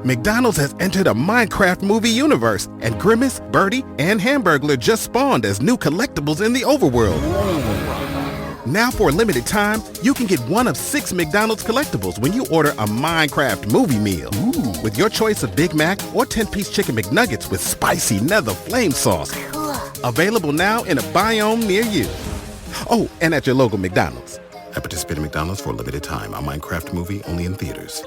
McDonald's has entered a Minecraft movie universe, and Grimace, Birdie, and Hamburglar just spawned as new collectibles in the overworld. Now for a limited time, you can get one of 6 McDonald's collectibles when you order a Minecraft movie meal. Ooh. With your choice of Big Mac or 10-piece chicken McNuggets with spicy nether flame sauce. Available now in a biome near you. Oh, and at your local McDonald's. I participate in McDonald's for a limited time. A Minecraft movie only in theaters.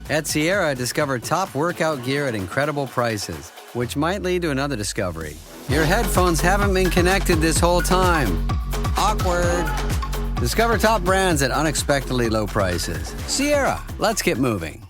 At Sierra, discover top workout gear at incredible prices, which might lead to another discovery. Your headphones haven't been connected this whole time. Awkward. Discover top brands at unexpectedly low prices. Sierra, let's get moving.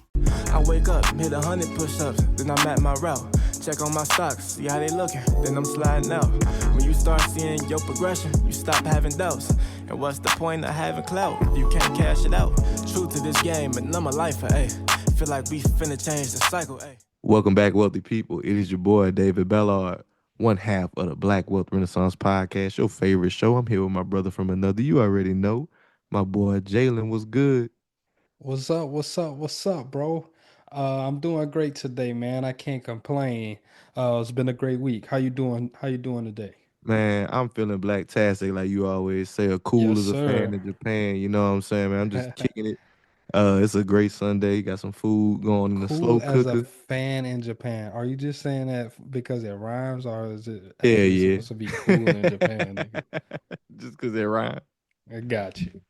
I wake up, hit 100 push-ups, then I'm at my route. Check on my stocks, see how they looking, then I'm sliding out. When you start seeing your progression, you stop having doubts. And what's the point of having clout if you can't cash it out? True to this game, and I'm a lifer, ayy. Feel like we finna change the cycle, ayy. Welcome back, wealthy people. It is your boy, David Bellard, one half of the Black Wealth Renaissance podcast, your favorite show. I'm here with my brother from another. You already know, my boy Jalen. What's good? What's up, bro? I'm doing great today, man. I can't complain. It's been a great week. How you doing? How you doing today? Man, I'm feeling black-tastic, like you always say. A cool Yes, as a fan sir. in Japan. You know what I'm saying, man? I'm just kicking it. It's a great Sunday. Got some food going in the slow Cool as a cooker. fan in Japan. Are you just saying that because it rhymes, or is it Yeah, actually yeah. supposed to be cool in Japan? Nigga? Just because it rhyme. I got you.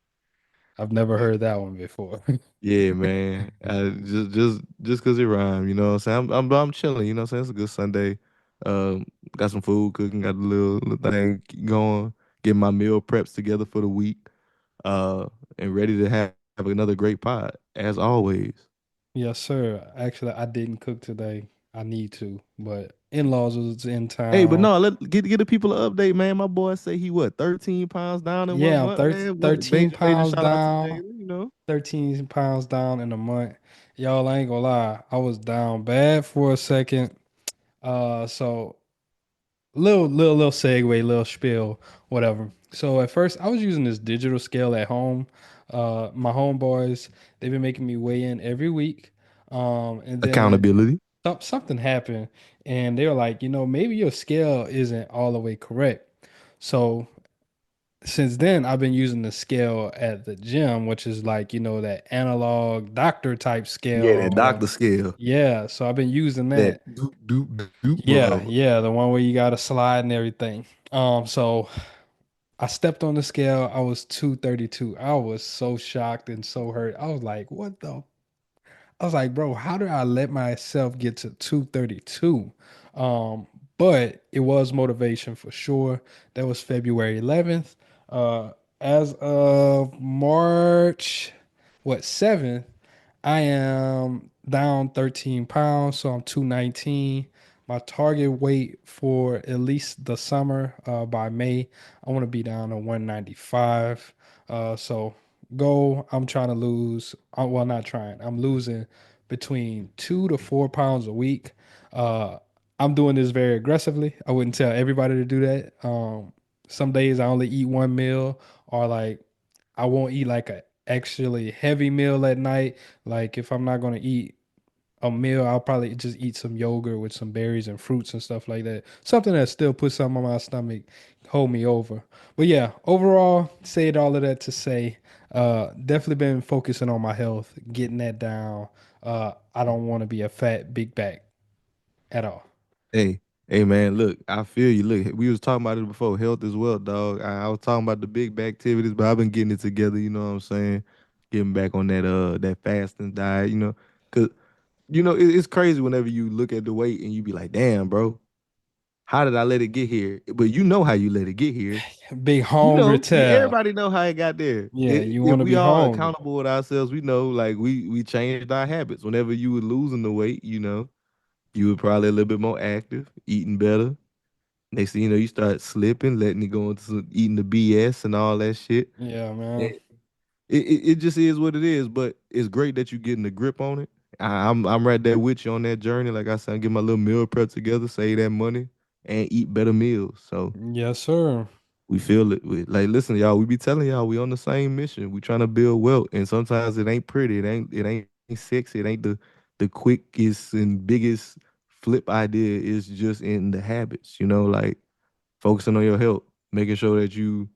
I've never heard that one before. Yeah, man. Just because it rhyme, you know what I'm saying? I'm chilling, you know what I'm saying? It's a good Sunday. Got some food cooking, got a little thing going, getting my meal preps together for the week. And ready to have another great pod, as always. Yes, sir. Actually, I didn't cook today. I need to, but in-laws was in Hey, but town. no, get the people an update, man. My boy say he 13 pounds down in one Yeah, I'm month, man. What 13 major pounds shout out to down. Jalen, you know. 13 pounds down in a month. Y'all, I ain't gonna lie. I was down bad for a second. So little segue, little spiel, whatever. So at first I was using this digital scale at home. My homeboys, they've been making me weigh in every week. And then Accountability. something happened and they were like, maybe your scale isn't all the way correct. So since then I've been using the scale at the gym, which is like, that analog doctor type scale Yeah, or that whatever. doctor scale. Yeah, so I've been using That that. doop doop doop Yeah, whatever. yeah, the one where you gotta slide and everything. So I stepped on the scale, I was 232. I was so shocked and so hurt. I was like, what the I was like, bro, how did I let myself get to 232? But it was motivation for sure. That was February 11th. As of March, 7th, I am down 13 pounds, so I'm 219. My target weight for at least the summer, by May, I want to be down to 195. So goal, I'm trying to lose, well, not trying, I'm losing between 2 to 4 pounds a week. Uh, I'm doing this very aggressively. I wouldn't tell everybody to do that. Some days I only eat one meal, or like I won't eat like a actually heavy meal at night. Like if I'm not gonna eat a meal, I'll probably just eat some yogurt with some berries and fruits and stuff like that. Something that still puts something on my stomach, hold me over. But yeah, overall, said all of that to say, definitely been focusing on my health, getting that down. I don't want to be a fat big back at all. Hey, hey, man, look, I feel you. Look, we was talking about it before. Health is wealth, dog. I was talking about the big back activities, but I've been getting it together, you know what I'm saying? Getting back on that fasting diet, you know. Cause it's crazy whenever you look at the weight and you be like, damn, bro, how did I let it get here? But you know how you let it get here. Big hungry tell. Everybody know how it got there. Yeah, you If want to we be are hungry. accountable with ourselves, we know like we changed our habits. Whenever you were losing the weight, you were probably a little bit more active, eating better. Next thing you know, you start slipping, letting it go into eating the BS and all that shit. Yeah, man. And it just is what it is. But it's great that you're getting a grip on it. I'm right there with you on that journey. Like I said, I get my little meal prep together, save that money, and eat better meals. So Yes, sir. we feel it. Like, listen, y'all, we be telling y'all we on the same mission. We trying to build wealth, and sometimes it ain't pretty. It ain't sexy. It ain't the quickest and biggest flip idea. It's just in the habits, like focusing on your health, making sure that you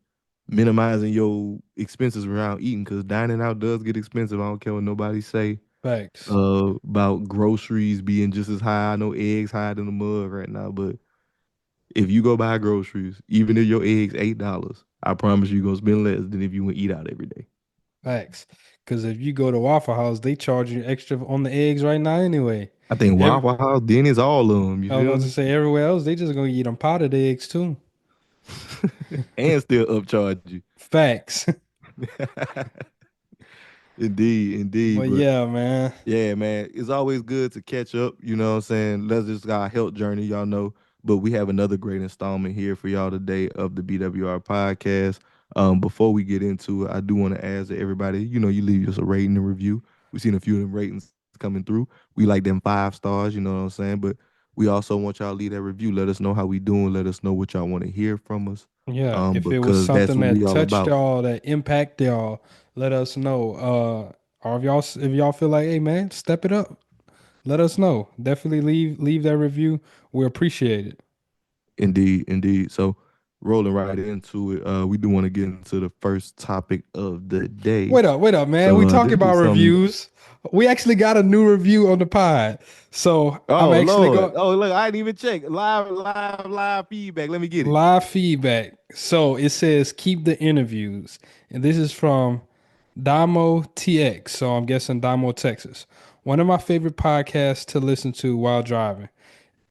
minimizing your expenses around eating, because dining out does get expensive. I don't care what nobody say Facts. about groceries being just as high. I know eggs higher than the mug right now, but if you go buy groceries, even if your eggs $8, I promise you're gonna spend less than if you would eat out every day. Facts. Because if you go to Waffle House, they charge you extra on the eggs right now anyway. I think Every, Waffle House, Denny's, all of them. You I was feel about to me? say everywhere else, they just gonna eat them potted eggs too. And still upcharge you. Facts. Indeed, indeed. But But yeah, man. yeah, man, it's always good to catch up. You know what I'm saying? Let's just our health journey, y'all know. But we have another great installment here for y'all today of the BWR podcast. Before we get into it, I do want to ask that everybody, you leave us a rating and review. We've seen a few of them ratings coming through. We like them 5 stars, you know what I'm saying? But we also want y'all to leave that review. Let us know how we doing. Let us know what y'all want to hear from us. Yeah, if it was Because that's something what we that all touched about. y'all, that impact y'all, let us know. Or if y'all feel like, hey man, step it up, let us know. Definitely leave that review. We appreciate it. Indeed, indeed. So rolling right into it, we do want to get into the first topic of the day. Wait up, man. So We talk this about is something. reviews. We actually got a new review on the pod. So I'm Oh actually Lord! going Oh look, I didn't even check live feedback. Let me get it. live feedback. So it says keep the interviews. And this is from Damo TX. So I'm guessing Damo, Texas. One of my favorite podcasts to listen to while driving.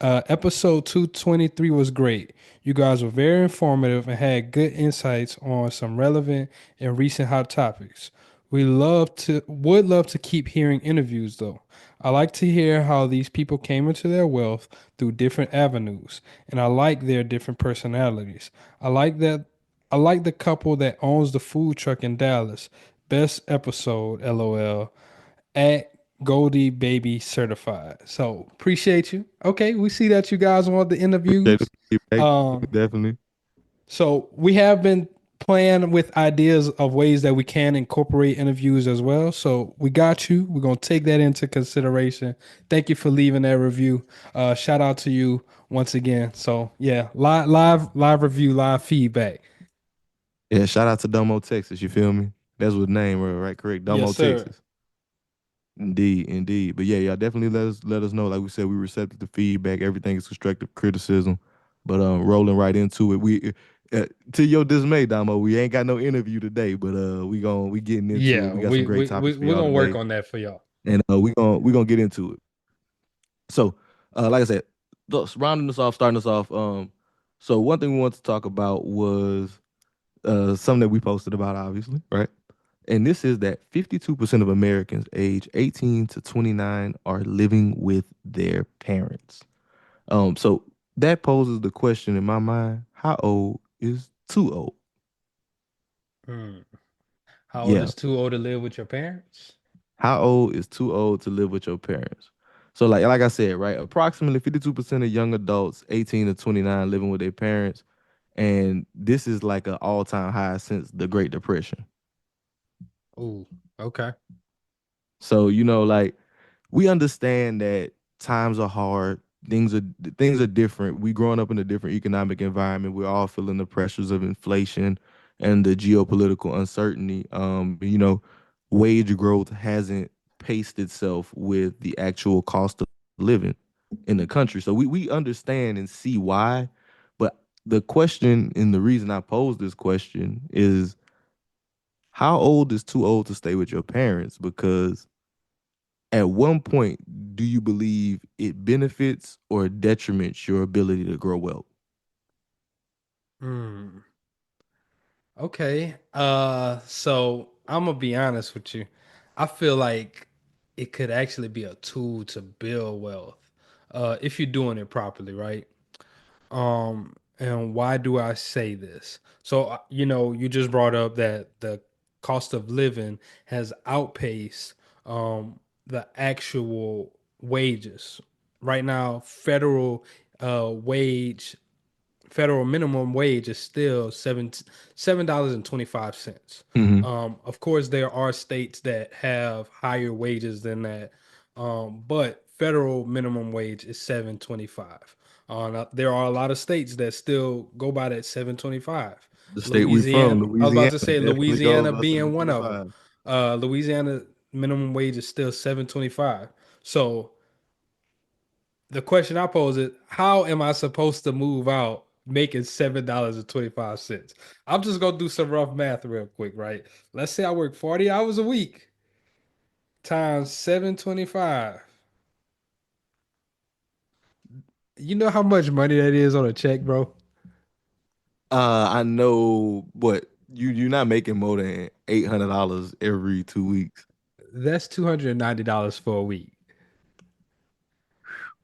Episode 223 was great. You guys were very informative and had good insights on some relevant and recent hot topics. Would love to keep hearing interviews though. I like to hear how these people came into their wealth through different avenues, and I like their different personalities. I like that I like the couple that owns the food truck in Dallas. Best episode, LOL at Goldie Baby Certified. So appreciate you. Okay, we see that you guys want the Appreciate interviews. the feedback. Um, Definitely. so we have been playing with ideas of ways that we can incorporate interviews as well. So we got you. We're gonna take that into consideration. Thank you for leaving that review. Shout out to you once again. So yeah, live review, live feedback. Yeah. Shout out to Domo, Texas. You feel me? That's what the name, right? Correct. Yes, Domo, sir. Texas. Indeed, indeed. But yeah, y'all definitely let us know. Like we said, we receptive to feedback. Everything is constructive criticism. But rolling right into it, we to your dismay, Damo, we ain't got no interview today. But we getting into it. Yeah, We got some great topics for we're y'all gonna work today, on that for y'all. and we gonna get into it. So, like I said, rounding us off, starting us off. So one thing we want to talk about was something that we posted about, obviously, right? And this is that 52% of Americans age 18 to 29 are living with their parents. So that poses the question in my mind, how old is too old? Hmm. How old Yeah. is too old to live with your parents? How old is too old to live with your parents? So like I said, right, approximately 52% of young adults 18 to 29 living with their parents. And this is like an all-time high since the Great Depression. Oh, okay. So, like we understand that times are hard, things are different. We growing up in a different economic environment. We're all feeling the pressures of inflation and the geopolitical uncertainty. Wage growth hasn't paced itself with the actual cost of living in the country. So we understand and see why. But the question and the reason I pose this question is, how old is too old to stay with your parents? Because at one point, do you believe it benefits or detriments your ability to grow wealth? Hmm. Okay. So I'm gonna be honest with you. I feel like it could actually be a tool to build wealth, if you're doing it properly, right? And why do I say this? So, you just brought up that the cost of living has outpaced the actual wages. Right now, federal wage federal minimum wage is still $7.25. Hmm. Of course, there are states that have higher wages than that, but federal minimum wage is 7.25. Now, there are a lot of states that still go by that 7.25. The state we from, Louisiana, I was about Louisiana, to say definitely goes Louisiana by being one of them. 725. Louisiana minimum wage is still 7.25. So the question I pose is, how am I supposed to move out making $7.25? I'm just gonna do some rough math real quick, right? Let's say I work 40 hours a week times 7.25. You know how much money that is on a check, bro? I know what you're not making more than $800 every 2 weeks. That's $290 for a week.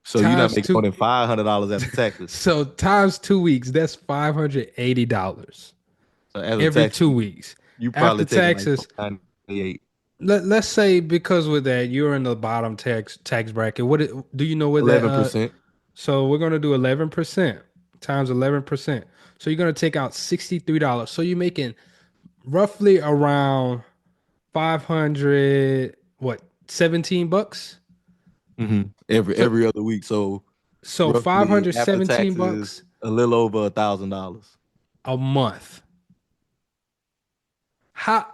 So you're not Times making more two, than $500 after taxes. so times 2 weeks, that's $580 So after every taxes, 2 weeks. you probably After taking like taxes, 98, let's say because with that you're in the bottom tax bracket. Do you know what that 11%. so we're gonna do 11% times 11%. So you're gonna take out $63. So you're making roughly around 500, what, 17 bucks? Hmm. Every So every other week. So so roughly after 517 taxes, bucks a little over $1,000. a month. How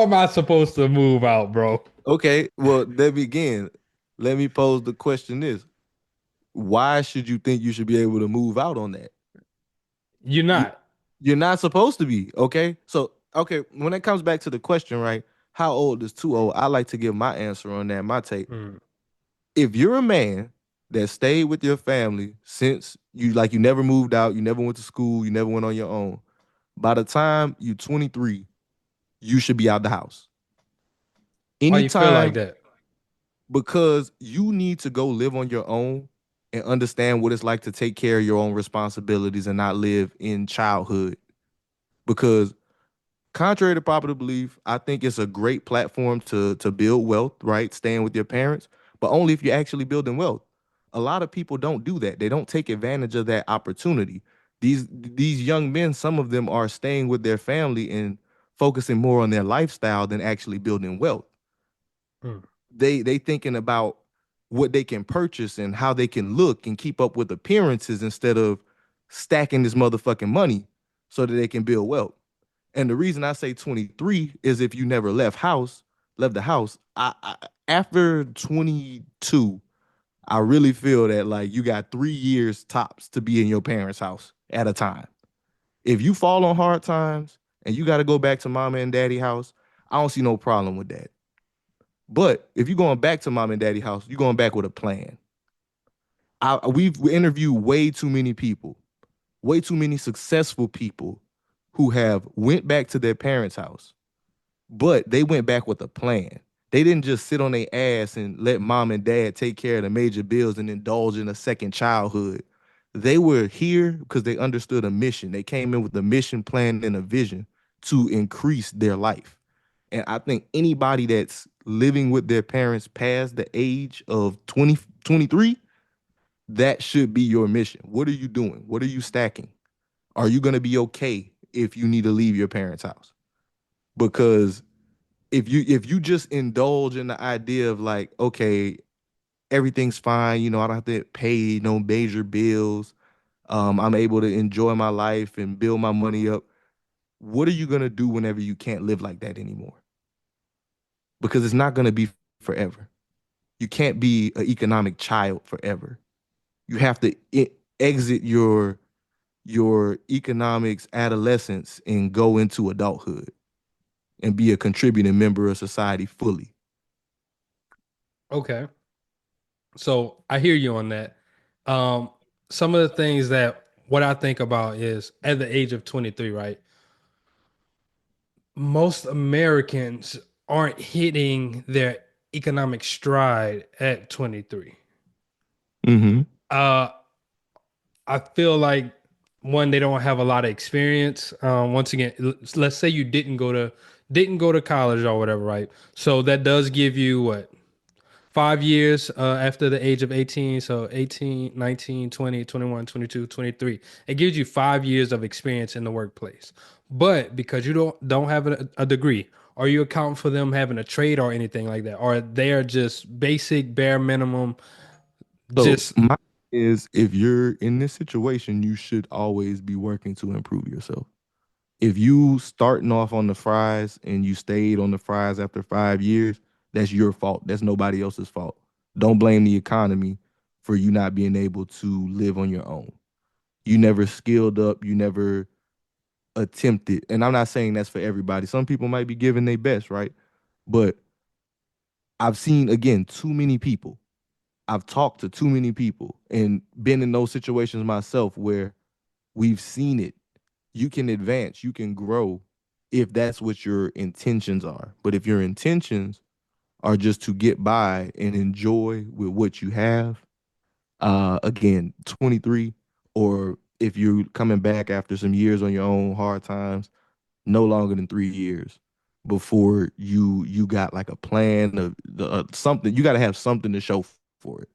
am I supposed to move out, bro? Okay, well, there begin. Let me pose the question: This: Why should you think you should be able to move out on that? You're You not. you're not supposed to be. Okay, so okay, when it comes back to the question, right? How old is too old? I like to give my answer on that. My take: Mm. If you're a man that stayed with your family since you never moved out, you never went to school, you never went on your own. By the time you're 23, you should be out the house. Why you feel like Anytime, that? because you need to go live on your own and understand what it's like to take care of your own responsibilities and not live in childhood. Because contrary to popular belief, I think it's a great platform to build wealth, right? Staying with your parents, but only if you're actually building wealth. A lot of people don't do that. They don't take advantage of that opportunity. These young men, some of them are staying with their family and focusing more on their lifestyle than actually building wealth. Mm. They thinking about what they can purchase and how they can look and keep up with appearances instead of stacking this motherfucking money so that they can build wealth. And the reason I say 23 is if you never left the house. After 22, I really feel that like you got 3 years tops to be in your parents' house at a time. If you fall on hard times and you got to go back to mama and daddy house, I don't see no problem with that. But if you're going back to mom and daddy house, you're going back with a plan. We've interviewed way too many people, way too many successful people who have went back to their parents' house, but they went back with a plan. They didn't just sit on their ass and let mom and dad take care of the major bills and indulge in a second childhood. They were here because they understood a mission. They came in with a mission plan and a vision to increase their life. And I think anybody that's living with their parents past the age of 20, 23, that should be your mission. What are you doing? What are you stacking? Are you going to be okay if you need to leave your parents' house? Because if you just indulge in the idea of like, okay, everything's fine, I don't have to pay no major bills. I'm able to enjoy my life and build my money up. What are you going to do whenever you can't live like that anymore? Because it's not going to be forever. You can't be an economic child forever. You have to exit your economics adolescence and go into adulthood and be a contributing member of society fully. Okay. So I hear you on that. Um, some of the things that what I think about is at the age of 23, right? Most Americans aren't hitting their economic stride at 23. Mm-hmm. Uh, I feel like one, they don't have a lot of experience. Once again, let's say you didn't go to college or whatever, right? So that does give you what, 5 years after the age of 18. So 18, 19, 20, 21, 22, 23. It gives you 5 years of experience in the workplace. But because you don't have a degree, are you accounting for them having a trade or anything like that? Or they're just basic bare minimum, So just my is if you're in this situation, you should always be working to improve yourself. If you starting off on the fries and you stayed on the fries after 5 years, that's your fault. That's nobody else's fault. Don't blame the economy for you not being able to live on your own. You never skilled up, you never attempted. And I'm not saying that's for everybody. Some people might be giving their best, right? But I've seen again too many people. I've talked to too many people and been in those situations myself where we've seen it. You can advance, you can grow if that's what your intentions are. But if your intentions are just to get by and enjoy with what you have, again, 23, or if you're coming back after some years on your own hard times, no longer than 3 years before you got like a plan of something. You got to have something to show for it.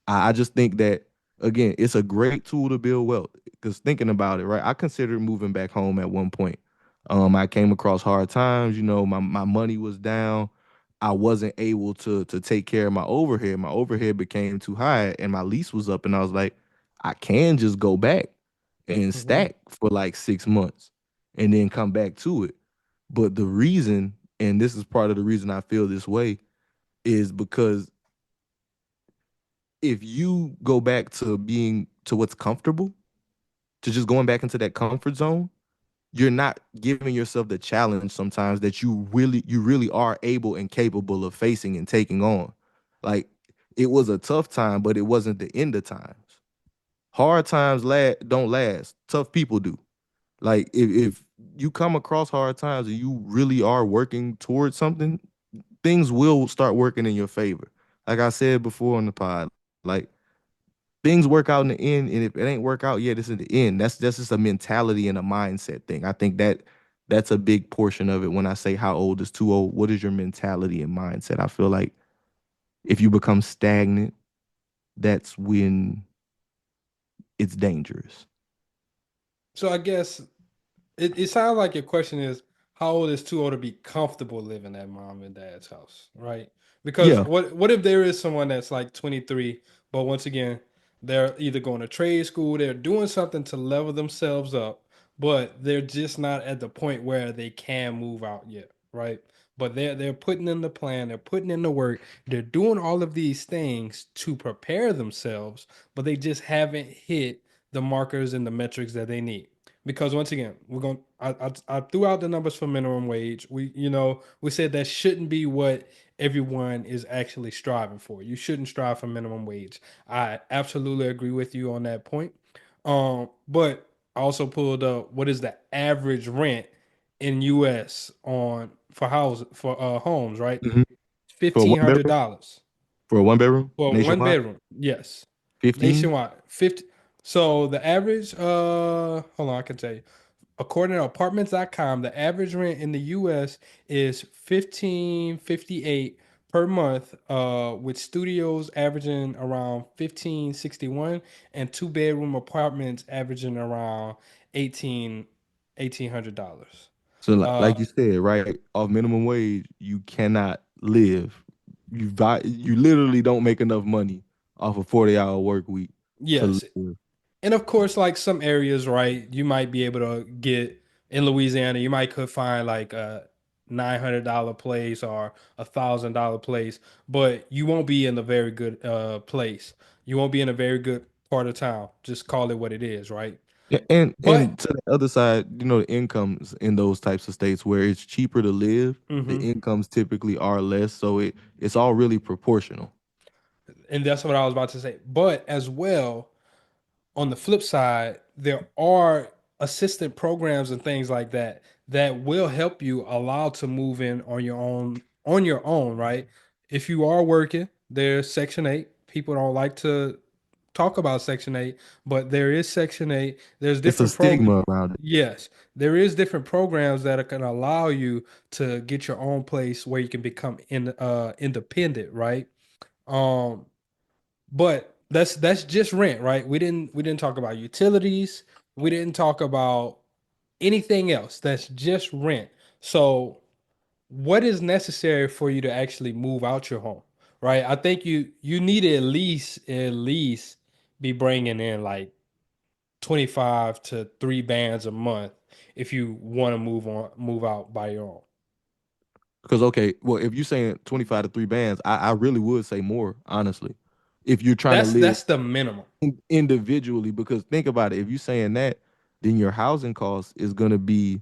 I just think that again, it's a great tool to build wealth. Because thinking about it, right? I considered moving back home at one point. I came across hard times. You know, my money was down. I wasn't able to take care of my overhead. My overhead became too high, and my lease was up. And I was like, I can just go back and Mhm. stack for like 6 months, and then come back to it. But the reason, and this is part of the reason I feel this way, is because if you go back to being to what's comfortable, to just going back into that comfort zone, you're not giving yourself the challenge sometimes that you really are able and capable of facing and taking on. Like it was a tough time, but it wasn't the end of times. Hard times don't last. Tough people do. Like if you come across hard times and you really are working towards something, things will start working in your favor. Like I said before on the pod, like things work out in the end, and if it ain't work out yet, it's in the end. That's just a mentality and a mindset thing. I think that's a big portion of it. When I say how old is too old, what is your mentality and mindset? I feel like if you become stagnant, that's when it's dangerous. so I guess it sounds like your question is how old is too old to be comfortable living at mom and dad's house, right? Because Yeah, what if there is someone that's like 23, but once again, they're either going to trade school, they're doing something to level themselves up, but they're just not at the point where they can move out yet, right? But they're putting in the plan, they're putting in the work, they're doing all of these things to prepare themselves, but they just haven't hit the markers and the metrics that they need. Because once again, we're going I threw out the numbers for minimum wage. We said that shouldn't be what everyone is actually striving for. You shouldn't strive for minimum wage. I absolutely agree with you on that point. But I also pulled up what is the average rent in US on for homes, right? mhm. For a one bedroom, $1,500 for a one bedroom for one nationwide, bedroom. Yes. 15. Nationwide. 50. So the average hold on, I can tell you. According to apartments.com, the average rent in the US is 1558 per month, with studios averaging around 1561 and two-bedroom apartments averaging around 1800 $1,800. So Uh like you said, right, off minimum wage, you cannot live. You literally don't make enough money off a 40-hour work week to yes. live. And of course, like some areas, right, you might be able to get in Louisiana, you might could find like a $900 place or $1,000 place, but you won't be in a very good place. You won't be in a very good part of town. Just call it what it is, right? Yeah, and But to the other side, the incomes in those types of states where it's cheaper to live, the mhm. incomes typically are less, so it's all really proportional. And that's what I was about to say. But as well, on the flip side, there are assistant programs and things like that that will help you allow to move in on your own, right? If you are working, there's Section 8. People don't like to talk about Section 8, but there is Section 8. There's It's a different stigma around it. yes, there is different programs that are going to allow you to get your own place where you can become independent, right? Um, but that's just rent, right? We didn't talk about utilities. We didn't talk about anything else. That's just rent. So what is necessary for you to actually move out your home, right? I think you need to at least be bringing in like 25 to 3 bands a month if you want to move out by your own. Because okay, well, if you're saying 25 to 3 bands, I really would say more, honestly. If you're trying to live That's the minimum. individually, because think about it, if you're saying that, then your housing cost is gonna be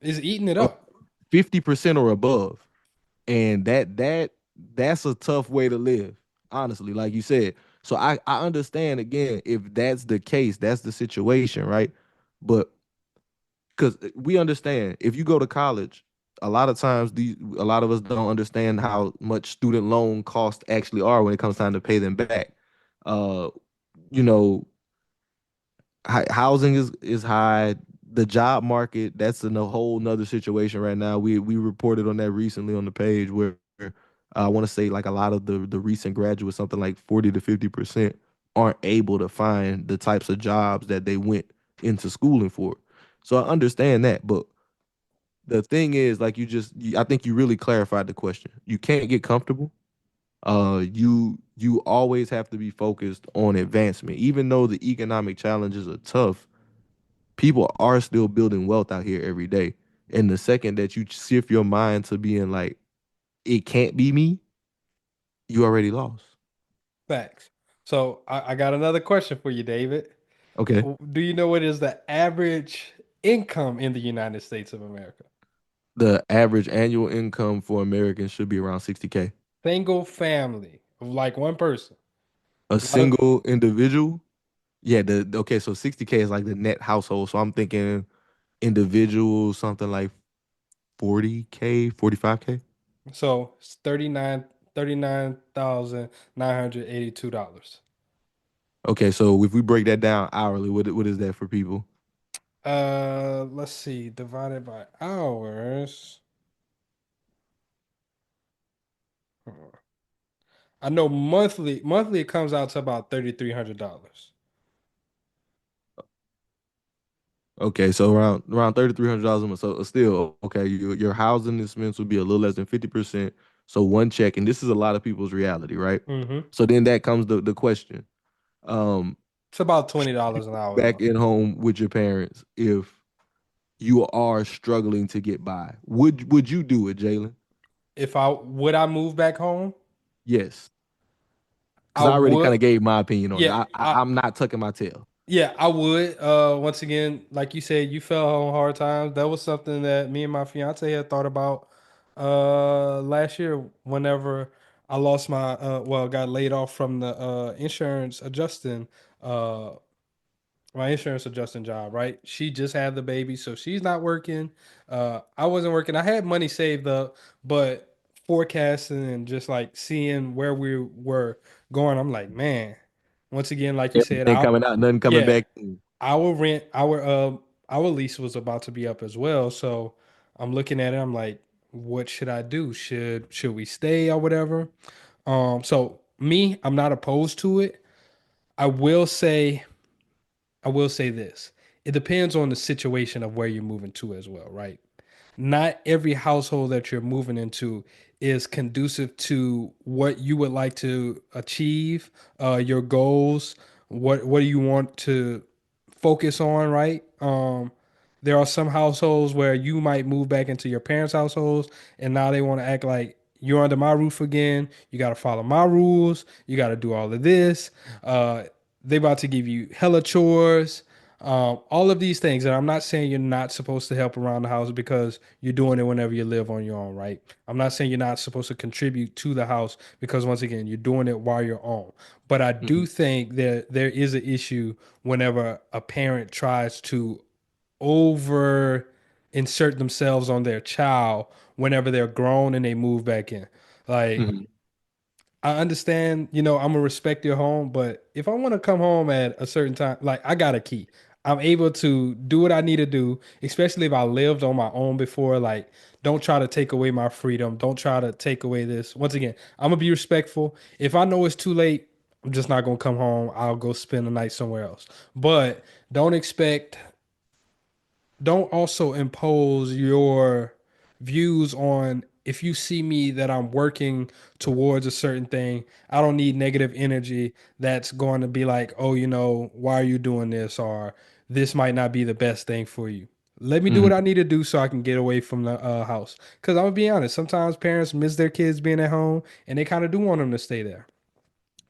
Is eating it up. 50% or above. And that's a tough way to live, honestly, like you said. So I understand again if that's the case, that's the situation, right? But because we understand if you go to college, a lot of times a lot of us don't understand how much student loan costs actually are when it comes time to pay them back. Uh, you know, housing is high. The job market, that's in a whole nother situation right now. We reported on that recently on the page where I want to say like a lot of the recent graduates, something like 40 to 50% aren't able to find the types of jobs that they went into schooling for. So I understand that, but the thing is, like I think you really clarified the question. You can't get comfortable. You always have to be focused on advancement. Even though the economic challenges are tough, people are still building wealth out here every day. And the second that you shift your mind to being like, it can't be me, you already lost. Facts. So I got another question for you, David. Okay. Do you know what is the average income in the United States of America? The average annual income for Americans should be around 60K. Single family of like one person. A Not a, single individual, yeah, okay, so 60K is like the net household. So I'm thinking individual, something like 40K, 45K. so it's $39,982. Okay, so if we break that down hourly, what is that for people? Let's see, divided by hours. I know monthly it comes out to about $3,300. Okay, so around $3,300 a month. So still, okay, your housing expense would be a little less than 50%. So one check, and this is a lot of people's reality, right? Mm-hmm. So then that comes the question. Um, It's about $20 an hour back though. at home with your parents, if you are struggling to get by, would you do it, Jalen? If I would I move back home? Yes. Because I I already kind would. of gave my opinion on it. Yeah, I'm not tucking my tail. yeah, I would. Once again, like you said, you fell on hard times. That was something that me and my fiance had thought about last year whenever I lost my got laid off from the uh insurance adjusting job, right? She just had the baby, so she's not working. I wasn't working. I had money saved up, but forecasting and just like seeing where we were going, I'm like, man, once again, like you said, Everything coming out, nothing coming yeah, back in. our rent, our lease was about to be up as well. So I'm looking at it, I'm like, what should I do? Should we stay or whatever? So me, I'm not opposed to it. I will say I will say this. It depends on the situation of where you're moving to as well, right? Not every household that you're moving into is conducive to what you would like to achieve, your goals, what do you want to focus on, right? There are some households where you might move back into your parents' households and now they want to act like you're under my roof again. You got to follow my rules. You got to do all of this. They about to give you hella chores, all of these things. And I'm not saying you're not supposed to help around the house because you're doing it whenever you live on your own, right? I'm not saying you're not supposed to contribute to the house because once again, you're doing it while you're on. But I do Mhm. think that there is an issue whenever a parent tries to over insert themselves on their child whenever they're grown and they move back in. Like, Mhm. I understand, I'm gonna respect your home, but if I want to come home at a certain time, like I got a key. I'm able to do what I need to do, especially if I lived on my own before. Like, don't try to take away my freedom. Don't try to take away this. Once again, I'm gonna be respectful. If I know it's too late, I'm just not gonna come home. I'll go spend the night somewhere else. But don't expect don't also impose your views on if you see me that I'm working towards a certain thing. I don't need negative energy that's going to be like, oh, why are you doing this? Or this might not be the best thing for you. Let me do what I Hmm. need to do so I can get away from the house. Because I'm going to be honest, sometimes parents miss their kids being at home and they kind of do want them to stay there.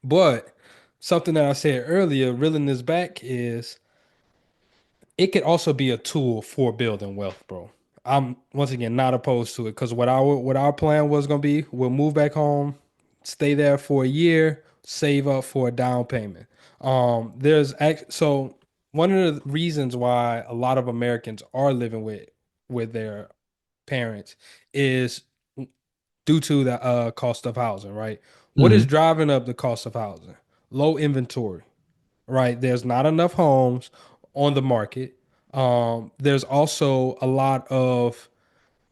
But something that I said earlier, reeling this back, is it could also be a tool for building wealth, bro. I'm once again not opposed to it because what our plan was gonna be, we'll move back home, stay there for a year, save up for a down payment. So one of the reasons why a lot of Americans are living with their parents is due to the cost of housing, right? What is Hmm. driving up the cost of housing? Low inventory, right? There's not enough homes on the market. There's also a lot of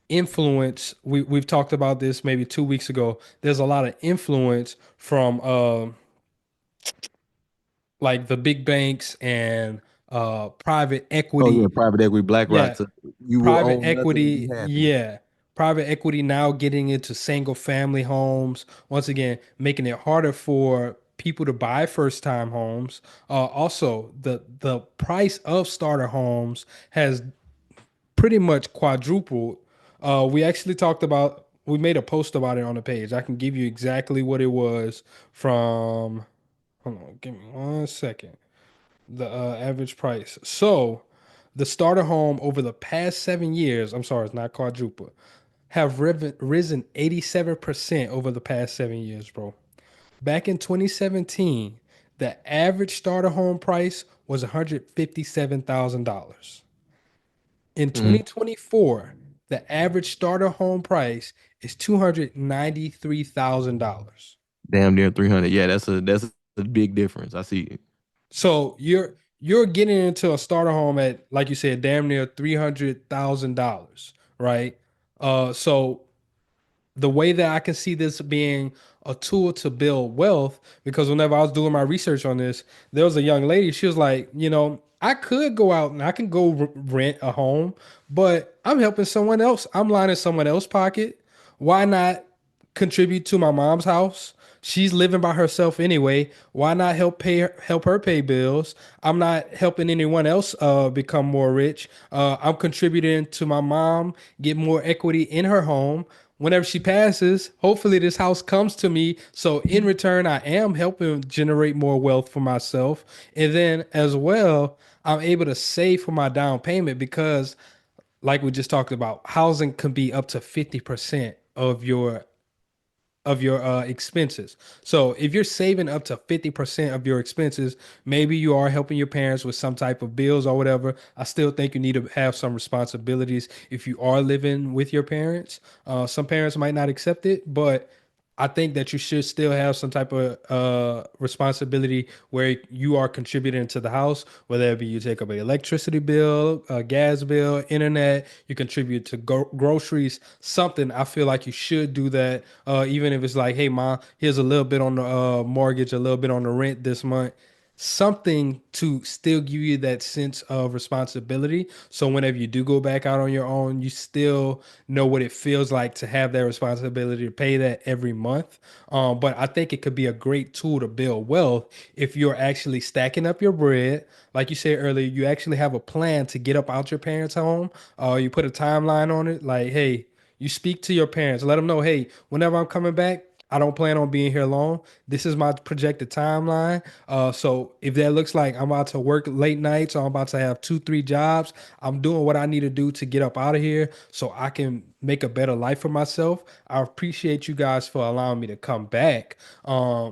influence. We've talked about this maybe 2 weeks ago. There's a lot of influence from like the big banks and private Oh yeah, equity. private equity, BlackRock. Yeah, So you will private own nothing and be equity, happy. yeah. Private equity now getting into single family homes, once again, making it harder for people to buy first time homes. Also, the price of starter homes has pretty much quadrupled. We made a post about it on the page. I can give you exactly what it was from, hold on, give me 1 second. The average price. So the starter home over the past 7 years, I'm sorry, it's not quadruple, have risen 87% over the past 7 years, bro. Back in 2017, the average starter home price was $157,000. In Hmm. 2024, the average starter home price is $293,000. Damn near 300. Yeah, that's a big difference. I see. So you're getting into a starter home at, like you said, damn near $300,000, right? So the way that I can see this being a tool to build wealth, because whenever I was doing my research on this, there was a young lady. She was like, I could go out and I can go rent a home, but I'm helping someone else. I'm lining someone else's pocket. Why not contribute to my mom's house? She's living by herself anyway. Why not help her pay bills? I'm not helping anyone else become more rich. I'm contributing to my mom get more equity in her home. Whenever she passes, hopefully this house comes to me. So in return, I am helping generate more wealth for myself. And then as well, I'm able to save for my down payment because like we just talked about, housing can be up to 50% of your expenses. So if you're saving up to 50% of your expenses, maybe you are helping your parents with some type of bills or whatever. I still think you need to have some responsibilities if you are living with your parents. Some parents might not accept it, but I think that you should still have some type of responsibility where you are contributing to the house, whether it be you take up an electricity bill, a gas bill, internet, you contribute to groceries, something. I feel like you should do that, even if it's like, hey, mom, here's a little bit on the mortgage, a little bit on the rent this month, something to still give you that sense of responsibility. So whenever you do go back out on your own, you still know what it feels like to have that responsibility to pay that every month. But I think it could be a great tool to build wealth if you're actually stacking up your bread. Like you said earlier, you actually have a plan to get up out your parents' home. You put a timeline on it, like, hey, you speak to your parents, let them know, hey, whenever I'm coming back, I don't plan on being here long. This is my projected timeline. So if that looks like I'm about to work late nights or I'm about to have 2, 3 jobs, I'm doing what I need to do to get up out of here so I can make a better life for myself. I appreciate you guys for allowing me to come back. I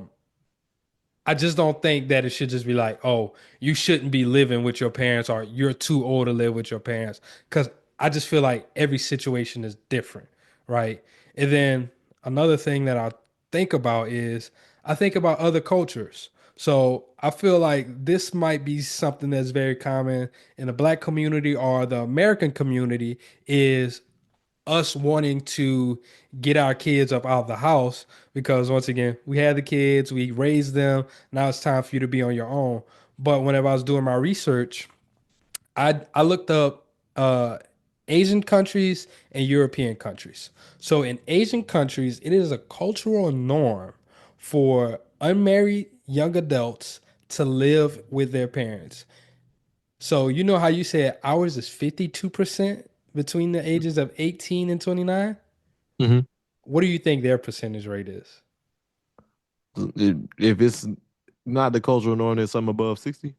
just don't think that it should just be like, oh, you shouldn't be living with your parents or you're too old to live with your parents. Because I just feel like every situation is different, right? And then another thing that I think about is I think about other cultures. So I feel like this might be something that's very common in the black community or the American community is us wanting to get our kids up out of the house because once again, we had the kids, we raised them. Now it's time for you to be on your own. But whenever I was doing my research, I looked up Asian countries and European countries. So in Asian countries, it is a cultural norm for unmarried young adults to live with their parents. So you know how you said ours is 52% between the ages of 18 and 29? Hmm. What do you think their percentage rate is? If it's not the cultural norm, then something above 60.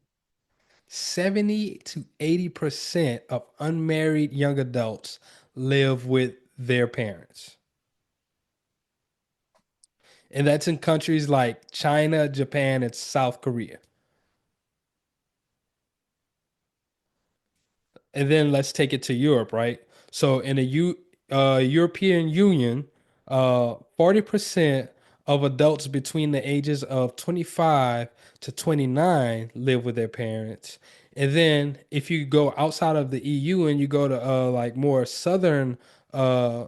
70 to 80% of unmarried young adults live with their parents. And that's in countries like China, Japan, and South Korea. And then let's take it to Europe, right? So in the European Union, 40% of adults between the ages of 25 to 29 live with their parents. And then if you go outside of the EU and you go to like more southern uh,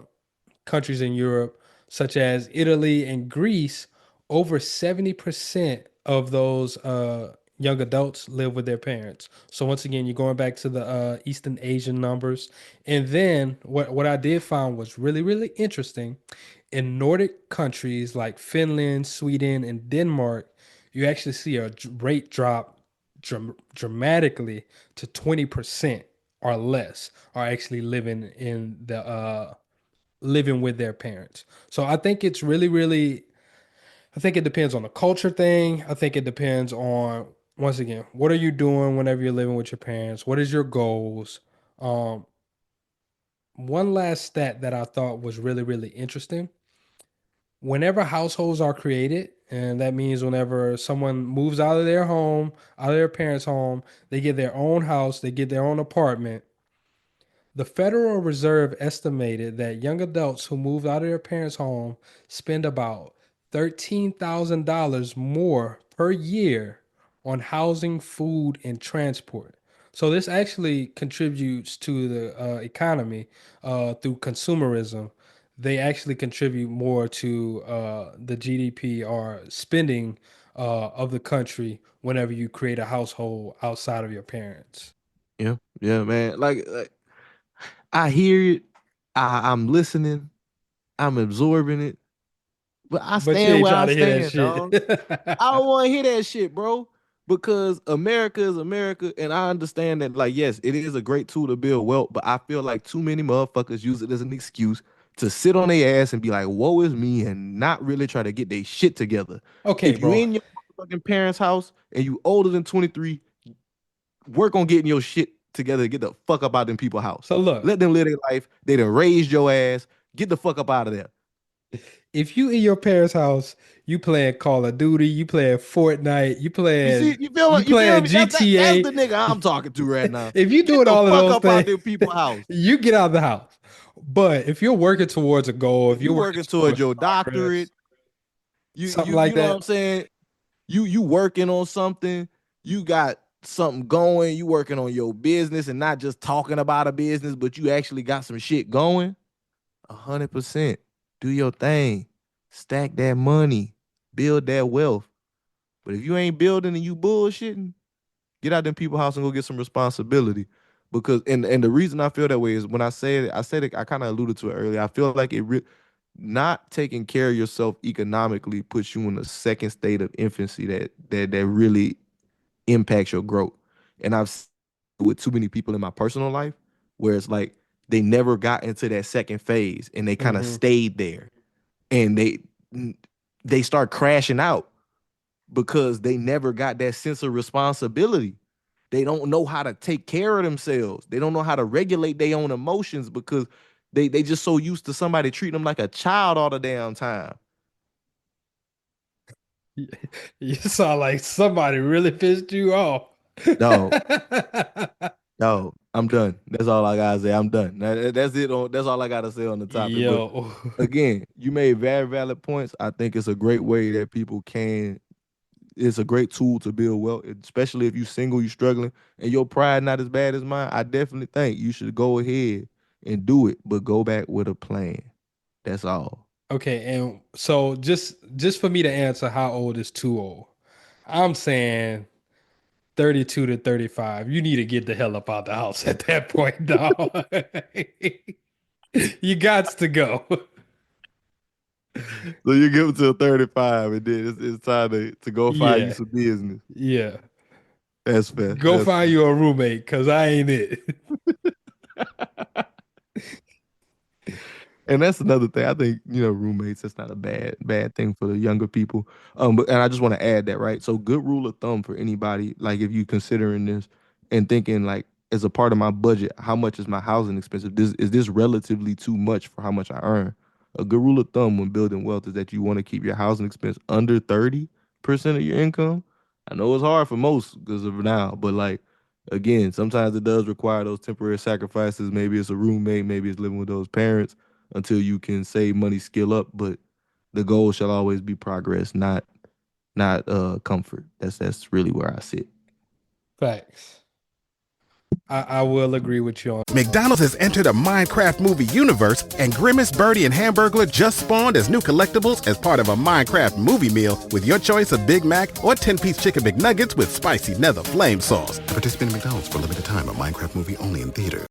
countries in Europe, such as Italy and Greece, over 70% of those young adults live with their parents. So once again, you're going back to the Eastern Asian numbers. And then what I did find was really, really interesting. In Nordic countries like Finland, Sweden, and Denmark, you actually see a rate drop dramatically to 20% or less are actually living with their parents. So I think it's really, really, I think it depends on the culture thing. I think it depends on, once again, what are you doing whenever you're living with your parents? What is your goals? Um, One last stat that I thought was really, really interesting. Whenever households are created, and that means whenever someone moves out of their home, out of their parents' home, they get their own house, they get their own apartment. The Federal Reserve estimated that young adults who moved out of their parents' home spend about $13,000 more per year on housing, food, and transport. So this actually contributes to the economy through consumerism. They actually contribute more to the GDP or spending of the country whenever you create a household outside of your parents. Yeah, yeah, man. Like I hear it, I'm listening, I'm absorbing it, but I But you stand ain't where trying I to hear that stand, dog. I shit. don't want to hear that shit, bro. Because America is America, and I understand that, like, yes, it is a great tool to build wealth, but I feel like too many motherfuckers use it as an excuse to sit on their ass and be like, "Woe is me," and not really try to get their shit together. Okay, If you bro. in your fucking parents' house and you older than 23, work on getting your shit together. Get the fuck up out them people's house. So look, Let them live their life. They done raised your ass. Get the fuck up out of there. if you in your parents' house, you playing Call of Duty, you playing Fortnite, You see, you you feel playing me? That's GTA. the nigga I'm talking to right now. If you Get doing the all of fuck those up out things, them people's house. you get out of the house. But if you're working towards a goal, if If you're you working working towards towards your progress, doctorate, you something you like you know what that. I'm saying? You working on something, you got something going, you working on your business and not just talking about a business, but you actually got some shit going. 100%. Do your thing. Stack that money. Build that wealth. But if you ain't building and you bullshitting, get out them people's house and go get some responsibility. Because and the reason I feel that way is when I said it, I kind of alluded to it earlier. I feel like not taking care of yourself economically puts you in a second state of infancy that really impacts your growth. And I've seen it with too many people in my personal life where it's like they never got into that second phase and they kind of Hmm. stayed there and they start crashing out because they never got that sense of responsibility. They don't know how to take care of themselves. They don't know how to regulate their own emotions because they just so used to somebody treating them like a child all the damn time. You sound like somebody really pissed you off. No, no, I'm done. That's all I gotta say. I'm done. That's it. That's all I gotta say on the topic. But Yo. again, you made very valid points. I think it's a great way that people can it's a great tool to build wealth, especially if you single, you struggling, and your pride not as bad as mine. I definitely think you should go ahead and do it, but go back with a plan. That's all. Okay, and so just for me to answer how old is too old, I'm saying 32 to 35. You need to get the hell up out the house at that point, dog. You got to go. So you give it to 35, and then it's time to go find you Yeah, some business. yeah. That's fair. Go That's find fair. you a roommate, cause I ain't it. And that's another thing. I think, roommates, that's not a bad thing for the younger people. And I just want to add that, right? So good rule of thumb for anybody, like if you considering this and thinking like as a part of my budget, how much is my housing expensive? Is this relatively too much for how much I earn? A good rule of thumb when building wealth is that you want to keep your housing expense under 30% of your income. I know it's hard for most because of now, but like again, sometimes it does require those temporary sacrifices. Maybe it's a roommate, maybe it's living with those parents until you can save money, skill up. But the goal shall always be progress, not comfort. That's really where I sit. Facts. I will agree with you on. McDonald's has entered a Minecraft movie universe, and Grimace, Birdie, and Hamburglar just spawned as new collectibles as part of a Minecraft movie meal with your choice of Big Mac or 10-piece chicken McNuggets with spicy nether flame sauce. Participate in McDonald's for a limited time. A Minecraft movie only in theater.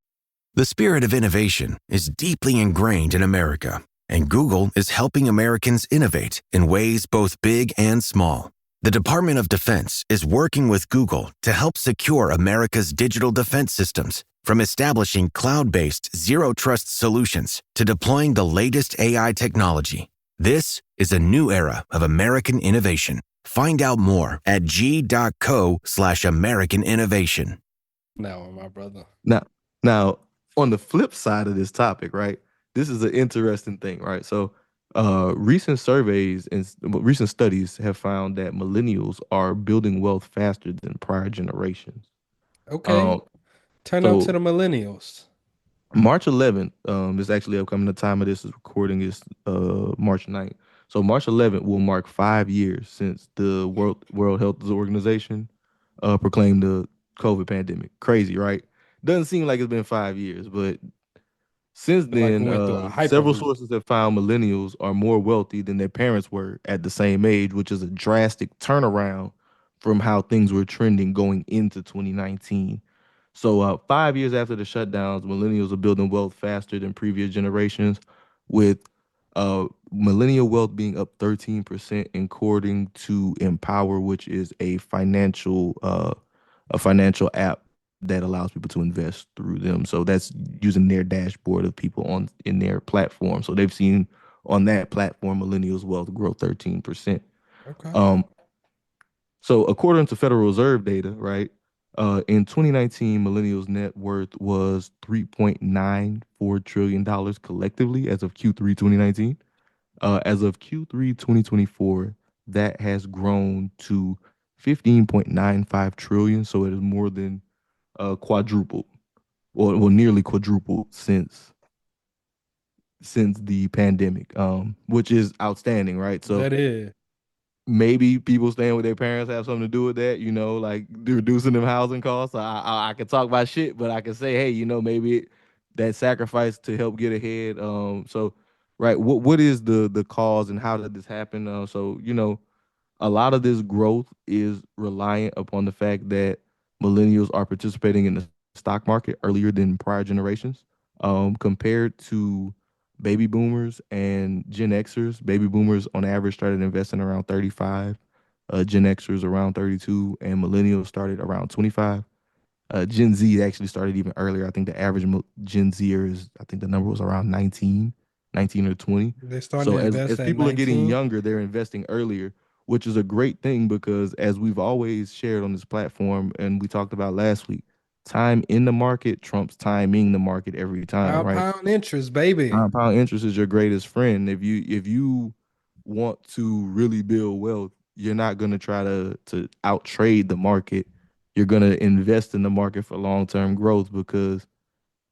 The spirit of innovation is deeply ingrained in America, and Google is helping Americans innovate in ways both big and small. The Department of Defense is working with Google to help secure America's digital defense systems, from establishing cloud-based zero-trust solutions to deploying the latest AI technology. This is a new era of American innovation. Find out more at g.co/American innovation. Now, my brother. Now, on the flip side of this topic, right? This is an interesting thing, right? So, recent surveys and recent studies have found that millennials are building wealth faster than prior generations. Okay. Turn up to So the millennials. March 11th, is actually upcoming. The time of this is recording is March 9th. So March 11th will mark 5 years since the World Health Organization proclaimed the COVID pandemic. Crazy, right? Doesn't seem like it's been 5 years, but since Feel like we then, went through a several hyperloop. sources have found millennials are more wealthy than their parents were at the same age, which is a drastic turnaround from how things were trending going into 2019. So, 5 years after the shutdowns, millennials are building wealth faster than previous generations, with millennial wealth being up 13%, according to Empower, which is a financial app that allows people to invest through them. So that's using their dashboard of people on in their platform. So they've seen on that platform millennials wealth grow 13%. Okay. So according to Federal Reserve data, right, in 2019, millennials' net worth was $3.94 trillion collectively as of Q3 2019. As of Q3 2024, that has grown to 15.95 trillion. So it is more than quadrupled, or well, nearly quadrupled since the pandemic, which is outstanding, right? So That is. maybe people staying with their parents have something to do with that, like reducing them housing costs. I can talk about shit, but I can say, hey, maybe that sacrifice to help get ahead. So right, what is the cause and how did this happen? So a lot of this growth is reliant upon the fact that millennials are participating in the stock market earlier than prior generations, compared to baby boomers and Gen Xers. Baby boomers on average started investing around 35, Gen Xers around 32, and millennials started around 25. Gen Z actually started even earlier. I think the average Gen Zer is, I think the number was around 19 or 20. They're starting So to as invest as at people are getting 19. younger, they're investing earlier, which is a great thing because as we've always shared on this platform and we talked about last week, time in the market trumps timing the market every time, right? Compound interest, baby. Compound interest is your greatest friend. If you want to really build wealth, you're not gonna try to out trade the market. You're gonna invest in the market for long term growth because,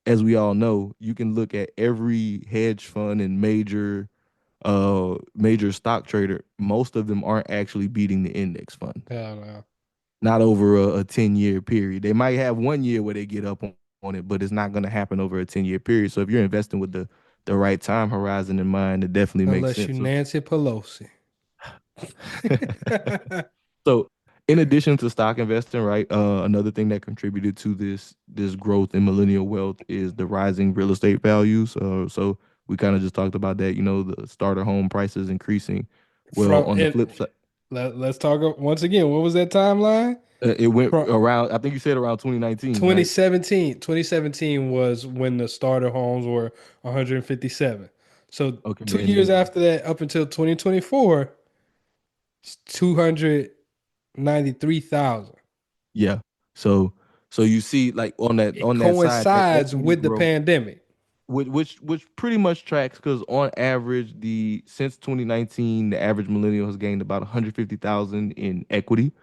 as we all know, you can look at every hedge fund and major major stock trader, most of them aren't actually beating the index fund. Hell no. Not over a 10-year period. They might have 1 year where they get up on it, but it's not going to happen over a 10-year period. So if you're investing with the right time horizon in mind, it definitely makes Unless you sense. Nancy Pelosi. So in addition to stock investing, right, another thing that contributed to this growth in millennial wealth is the rising real estate values. So we kind of just talked about that, the starter home prices increasing. Well, From on the it, flip side, let's talk once again. What was that timeline? it went From around, I think you said around 2019, right? 2017. 2017 was when the starter homes were 157. So Okay, 2 years and after that, up until 2024, it's 293,000. yeah. So you see, like It on that side, that coincides equity with the growth, pandemic. which pretty much tracks, because on average, the since 2019, the average millennial has gained about 150,000 in equity,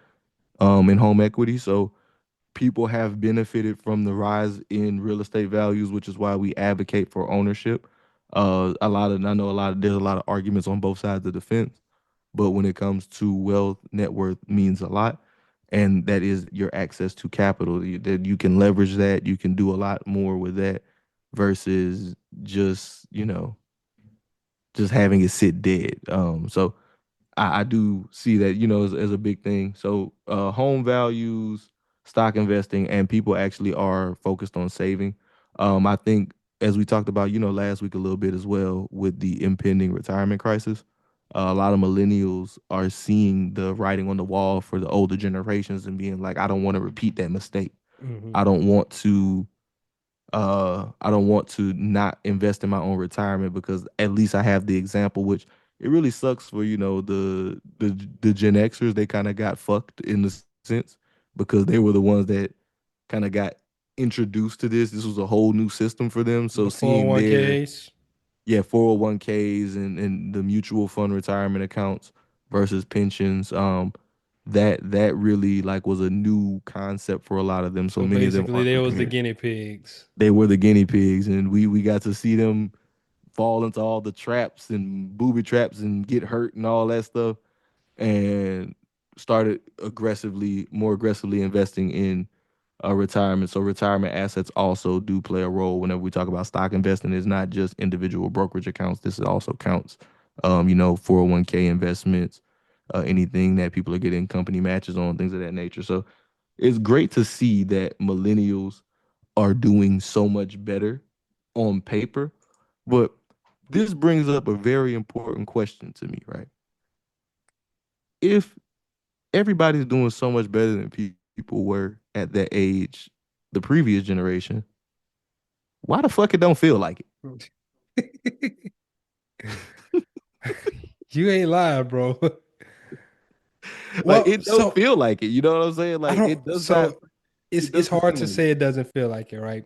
in home equity. So people have benefited from the rise in real estate values, which is why we advocate for ownership. I know there's a lot of arguments on both sides of the fence, but when it comes to wealth, net worth means a lot, and that is your access to capital. That you can leverage that, you can do a lot more with that versus just just having it sit dead. So I do see that, as a big thing. So home values, stock investing, and people actually are focused on saving. I think, as we talked about, last week a little bit as well, with the impending retirement crisis, a lot of millennials are seeing the writing on the wall for the older generations and being like, I don't want to repeat that mistake. Mhm. I don't want to I don't want to not invest in my own retirement, because at least I have the example. Which it really sucks for, the Gen Xers. They kind of got fucked in the sense, because they were the ones that kind of got introduced to this was a whole new system for them. So The seeing their, 401ks. yeah, 401ks and the mutual fund retirement accounts versus pensions, that really, like, was a new concept for a lot of them. So So many of them basically, aren't they was the prepared. guinea pigs. They were the guinea pigs, and we got to see them fall into all the traps and booby traps and get hurt and all that stuff, and started more aggressively investing in retirement. So retirement assets also do play a role whenever we talk about stock investing. It's not just individual brokerage accounts. This also counts, 401k investments, anything that people are getting company matches on, things of that nature. So it's great to see that millennials are doing so much better on paper. But this brings up a very important question to me, right? If everybody's doing so much better than people were at that age, the previous generation, why the fuck it don't feel like You ain't lying, bro. it? Like, Well, it don't so feel like it. You know what I'm saying? I Like, don't. it does not. So It it's doesn't hard seem to like. say it doesn't feel like it, right?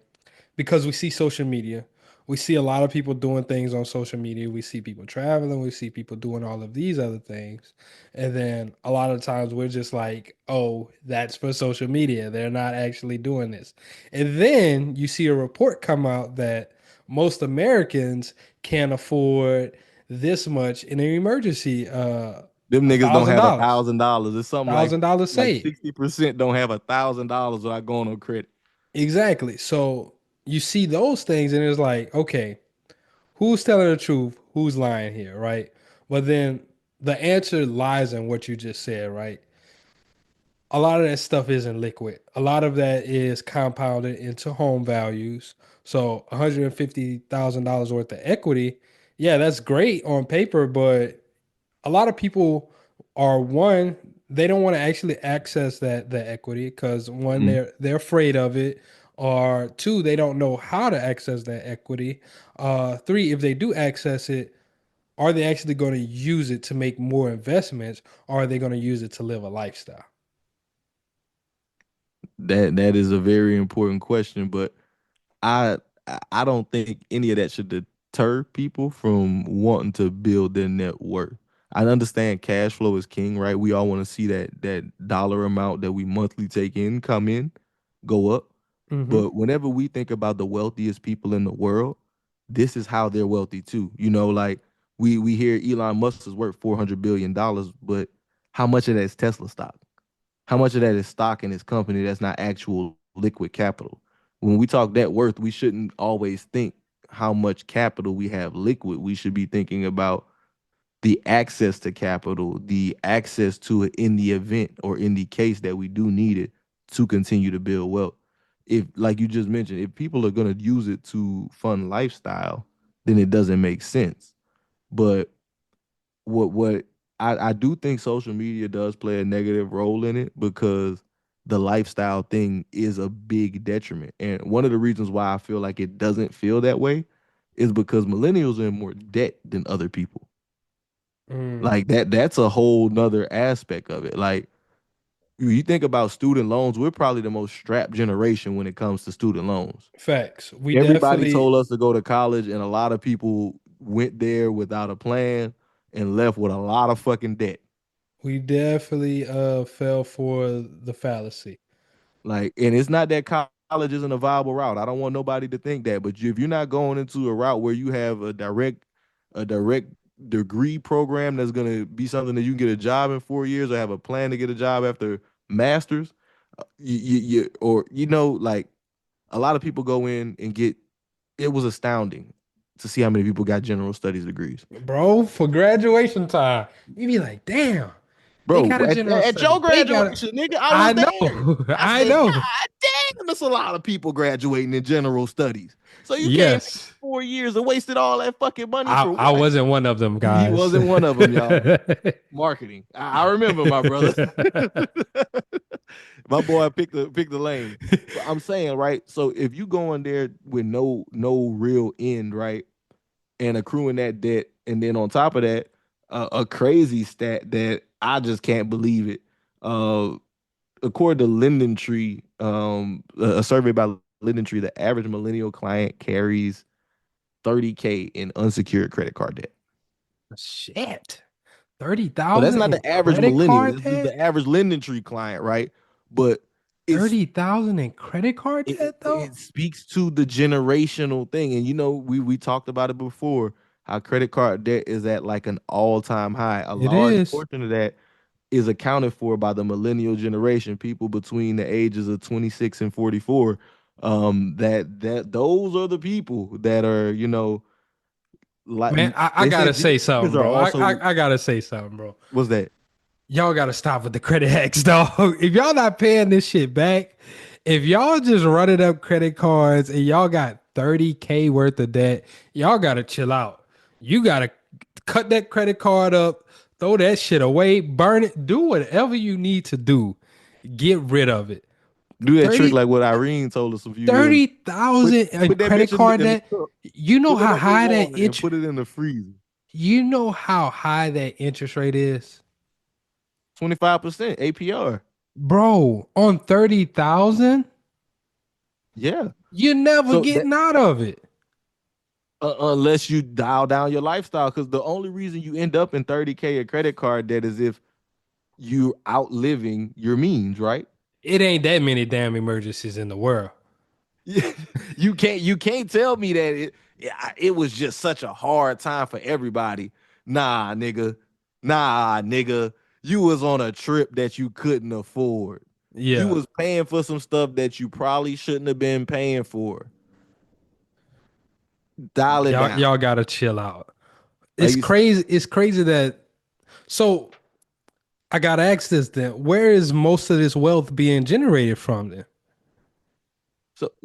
Because we see social media. We see a lot of people doing things on social media. We see people traveling. We see people doing all of these other things. And then a lot of times we're just like, oh, that's for social media. They're not actually doing this. And then you see a report come out that most Americans can't afford this much in an emergency, Them a niggas don't thousand have a dollars, thousand dollars. It's something like $1,000 saved. 60% don't have $1,000 without going on credit. Exactly. So you see those things, and it's like, okay, who's telling the truth? Who's lying here, right? But then the answer lies in what you just said, right? A lot of that stuff isn't liquid. A lot of that is compounded into home values. So $150,000 worth of equity, yeah, that's great on paper, but a lot of people are, one, they don't want to actually access that equity because, one, Mm. they're afraid of it, or two, they don't know how to access that equity. Three, if they do access it, are they actually going to use it to make more investments, or are they going to use it to live a lifestyle? That is a very important question, but I don't think any of that should deter people from wanting to build their net worth. I understand cash flow is king, right? We all want to see that dollar amount that we monthly take in come in, go up. Mm-hmm. But whenever we think about the wealthiest people in the world, this is how they're wealthy too. Like, We hear Elon Musk is worth $400 billion, but how much of that is Tesla stock? How much of that is stock in his company that's not actual liquid capital? When we talk net worth, we shouldn't always think how much capital we have liquid. We should be thinking about the access to capital, the access to it in the event or in the case that we do need it to continue to build wealth. If, like you just mentioned, if people are going to use it to fund lifestyle, then it doesn't make sense. But what I do think social media does play a negative role in it because the lifestyle thing is a big detriment. And one of the reasons why I feel like it doesn't feel that way is because millennials are in more debt than other people. Mm, Like that's a whole nother aspect of it. Like you think about student loans, we're probably the most strapped generation when it comes to student loans. facts. We Everybody definitely told us to go to college, and a lot of people went there without a plan and left with a lot of fucking debt. we definitely fell for the fallacy. Like, and it's not that college isn't a viable route. I don't want nobody to think that. But if you're not going into a route where you have a direct degree program that's gonna be something that you can get a job in 4 years, or have a plan to get a job after masters, like a lot of people go in and get. It was astounding to see how many people got general studies degrees. Bro, for graduation time, you be like, damn, they Bro, got a general at study. your They got a, graduation, nigga, I was I there. know, I I said, know. God damn, there's a lot of people graduating in general studies. So you came Yes. 4 years and wasted all that fucking money for I what? wasn't one of them He guys. wasn't one of them, y'all. Marketing. I remember, my brother. My boy picked the lane. But I'm saying, right? So if you go in there with no real end, right? And accruing that debt, and then on top of that, a crazy stat that I just can't believe it. Uh, According to Linden Tree, a survey by Linden Tree, the average millennial client carries 30K in unsecured credit card debt. Shit. So that's 30,000 not in the average credit millennial. card This is debt? the average Linden Tree client, right? But it's 30,000 in credit card it, debt though? it speaks to the generational thing. And we talked about it before, how credit card debt is at like an all-time high. A It large is. portion of that is accounted for by the millennial generation, people between the ages of 26 and 44. That those are the people that are, like Man, I they gotta said, say G's something, are bro. also, I gotta say something, bro. what's that? Y'all gotta stop with the credit hacks, dog. If y'all not paying this shit back, if y'all just running up credit cards and y'all got 30K worth of debt, y'all gotta chill out. You gotta cut that credit card up, throw that shit away, burn it, do whatever you need to do. Get rid of it. Do that trick 30 like what Irene told us a few years ago. thirty Put thousand in put that credit bitch in card the debt. cup, You know put it how high that underwater, and interest, put it in the freezer. you know how high that interest rate is? 25% APR. Bro, on 30,000, Yeah. you're never So that getting out of it. unless you dial down your lifestyle, because the only reason you end up in 30K of credit card debt is if you outliving your means, right? It ain't that many damn emergencies in the world. You can't tell me that it was just such a hard time for everybody. Nah, nigga. Nah, nigga. You was on a trip that you couldn't afford. You Yeah. was paying for some stuff that you probably shouldn't have been paying for. Dial it down. Y'all gotta chill out. Like It's you crazy. It's crazy that so I gotta ask this then. Where is most of this wealth being generated from then?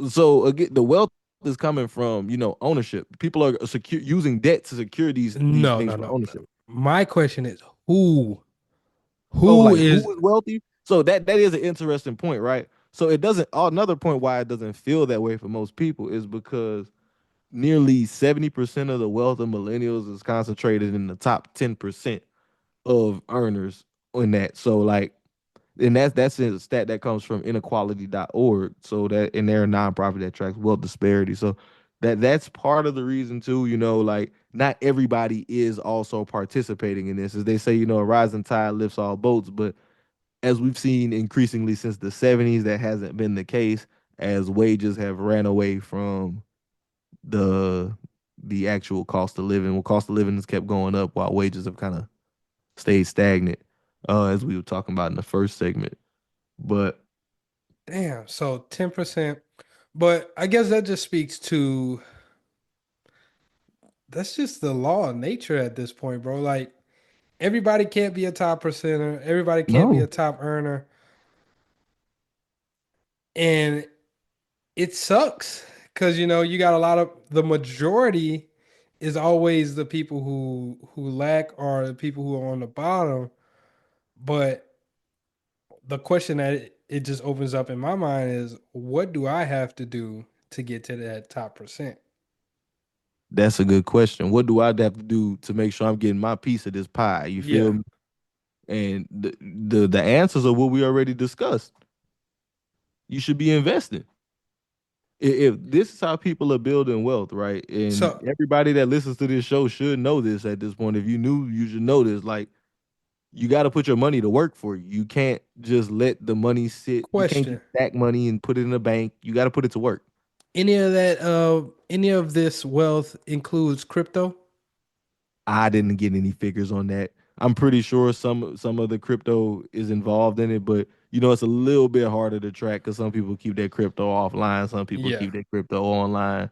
so again, the wealth is coming from, ownership. People are using debt to secure these No, things no, for no. ownership. My question is who? Oh, Who like is who is wealthy? So that is an interesting point, right? So it doesn't. Another point why it doesn't feel that way for most people is because nearly 70% of the wealth of millennials is concentrated in the top 10% of earners in that. So like, and that's a stat that comes from inequality.org. So that, and they're a nonprofit that tracks wealth disparity. So that's part of the reason too, like not everybody is also participating in this. As they say, a rising tide lifts all boats, but as we've seen increasingly since the 70s, that hasn't been the case, as wages have ran away from the the actual cost of living. Well, cost of living has kept going up while wages have kind of stayed stagnant, as we were talking about in the first segment. But Damn. So 10%. But I guess that just speaks to that's just the law of nature at this point, bro. Like everybody can't be a top percenter, everybody can't be a no, top earner. And it sucks because you got a lot of the majority is always the people who lack or the people who are on the bottom. But the question that it just opens up in my mind is what do I have to do to get to that top percent? that's a good question. What do I have to do to make sure I'm getting my piece of this pie? You feel Yeah. me? And the answers are what we already discussed. You should be investing. If this is how people are building wealth, right? And So everybody that listens to this show should know this at this point. If you knew, you should know this. Like, you got to put your money to work for you. You can't just let the money sit. You can't just question. stack money and put it in a bank. You got to put it to work. Any of this wealth includes crypto? I didn't get any figures on that. I'm pretty sure some of the crypto is involved in it, but it's a little bit harder to track because some people keep their crypto offline, some people Yeah. keep their crypto online.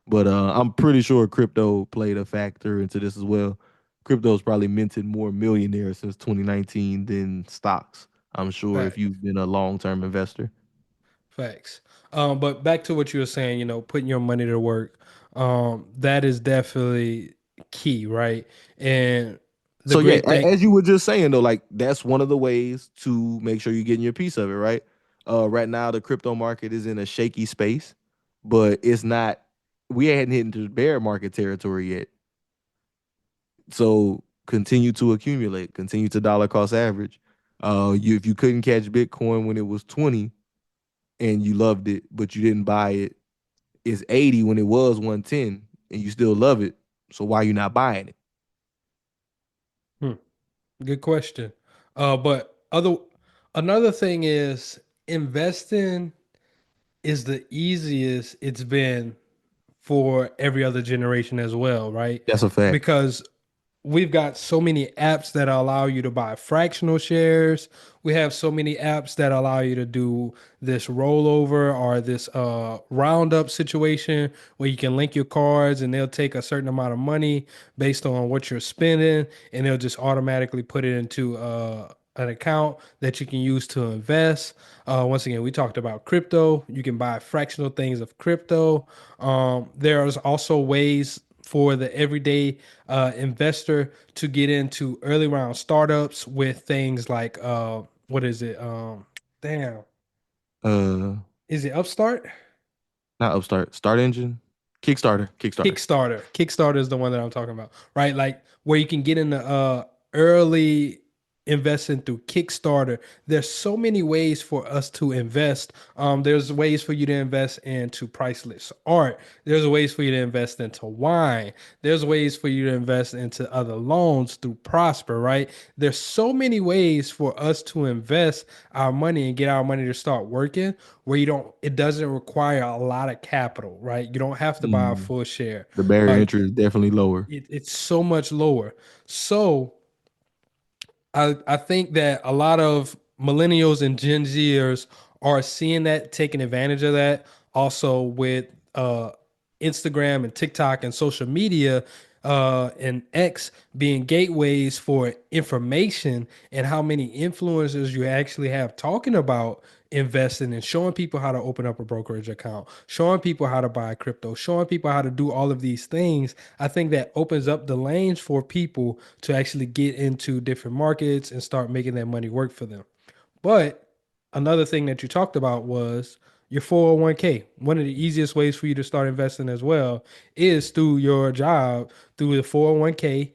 But I'm pretty sure crypto played a factor into this as well. Crypto's probably minted more millionaires since 2019 than stocks. I'm sure if Facts. you've been a long-term investor. Facts. But back to what you were saying, putting your money to work. That is definitely key, right? And the So yeah, great thing, as you were just saying though, like that's one of the ways to make sure you're getting your piece of it, right? Right now the crypto market is in a shaky space, but it's not. We hadn't hit into bear market territory yet. So continue to accumulate, continue to dollar cost average. If you couldn't catch Bitcoin when it was 20 and you loved it, but you didn't buy it, it's 80 when it was 110 and you still love it. So why you not buying it? hmm, good question. But another thing is investing is the easiest it's been for every other generation as well, right? That's a fact. Because we've got so many apps that allow you to buy fractional shares. We have so many apps that allow you to do this rollover or this roundup situation where you can link your cards and they'll take a certain amount of money based on what you're spending and they'll just automatically put it into an account that you can use to invest. Once again, we talked about crypto. You can buy fractional things of crypto. There's also ways for the everyday investor to get into early round startups with things like what is it? Damn, Uh is it Upstart? Not Upstart, Start Engine, Kickstarter. Kickstarter. Kickstarter is the one that I'm talking about, right? Like where you can get in the early investing through Kickstarter. There's so many ways for us to invest. There's ways for you to invest into priceless art. There's ways for you to invest into wine. There's ways for you to invest into other loans through Prosper, right? There's so many ways for us to invest our money and get our money to start working where it doesn't require a lot of capital, right? You don't have to buy a Mm, full share. the barrier Uh, entry is definitely lower. it's so much lower. So I think that a lot of millennials and Gen Zers are seeing that, taking advantage of that. Also with Instagram and TikTok and social media and X being gateways for information and how many influencers you actually have talking about investing and showing people how to open up a brokerage account, showing people how to buy crypto, showing people how to do all of these things. I think that opens up the lanes for people to actually get into different markets and start making that money work for them. But another thing that you talked about was your 401k. One of the easiest ways for you to start investing as well is through your job, through the 401k,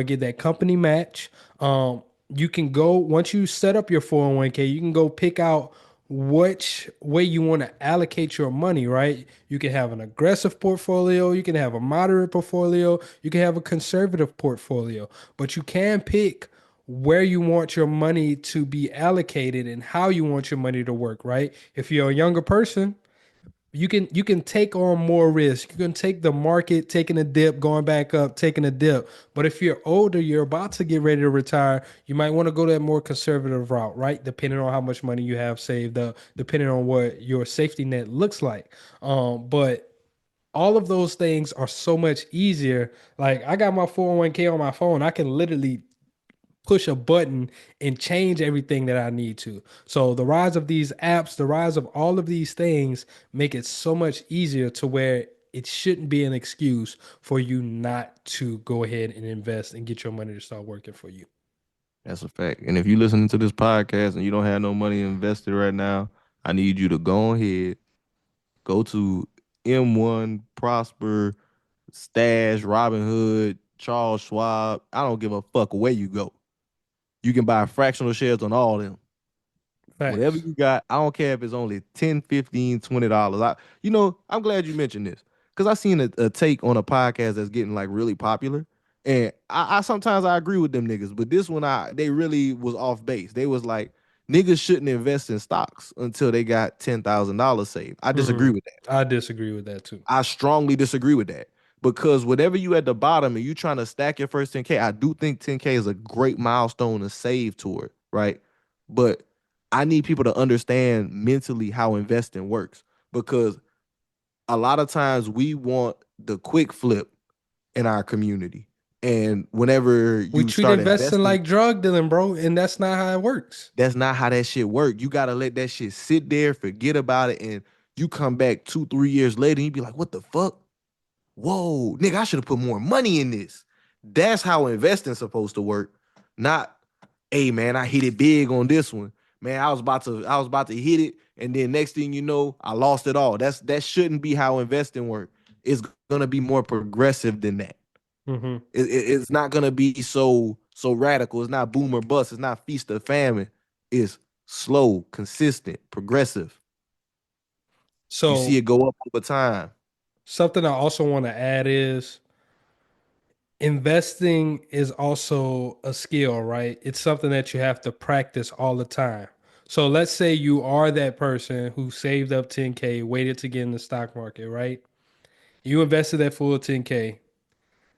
get that company match. You can go, once you set up your 401k, you can go pick out which way you want to allocate your money, right? You can have an aggressive portfolio, you can have a moderate portfolio, you can have a conservative portfolio, but you can pick where you want your money to be allocated and how you want your money to work, right? If you're a younger person, you can take on more risk. You can take the market taking a dip, going back up, taking a dip. But if you're older, you're about to get ready to retire, you might want to go that more conservative route, right? Depending on how much money you have saved up, depending on what your safety net looks like. But all of those things are so much easier. Like I got my 401k on my phone. I can literally push a button and change everything that I need to. So the rise of these apps, the rise of all of these things make it so much easier to where it shouldn't be an excuse for you not to go ahead and invest and get your money to start working for you. That's a fact. And if you're listening to this podcast and you don't have no money invested right now, I need you to go ahead, go to M1, Prosper, Stash, Robinhood, Charles Schwab. I don't give a fuck where you go. You can buy fractional shares on all of them. Whatever Facts. you got, I don't care if it's only 10, 15, $20. I'm glad you mentioned this because I seen a take on a podcast that's getting like really popular. And I sometimes I agree with them niggas, but this one they really was off base. They was like, niggas shouldn't invest in stocks until they got $10,000 saved. I disagree with that. I disagree with that too. I strongly disagree with that because whatever you at the bottom and you trying to stack your first 10K, I do think 10K is a great milestone to save toward, right? But I need people to understand mentally how investing works because a lot of times we want the quick flip in our community. And whenever We you treat start investing investing, like drug dealing, bro, and that's not how it works. that's not how that shit work. You gotta let that shit sit there, forget about it, and you come back 2, 3 years later and you be like, what the fuck? Whoa, nigga, I should have put more money in this. That's how investing's supposed to work. Not, hey man, I hit it big on this one. Man, I was about to hit it, and then next thing you know, I lost it all. That shouldn't be how investing work. It's gonna be more progressive than that. Hmm. It's not gonna be so radical. It's not boom or bust. It's not feast or famine. It's slow, consistent, progressive. You see So it go up over time. something I also want to add is investing is also a skill, right? It's something that you have to practice all the time. So let's say you are that person who saved up 10K, waited to get in the stock market, right? You invested that full 10K,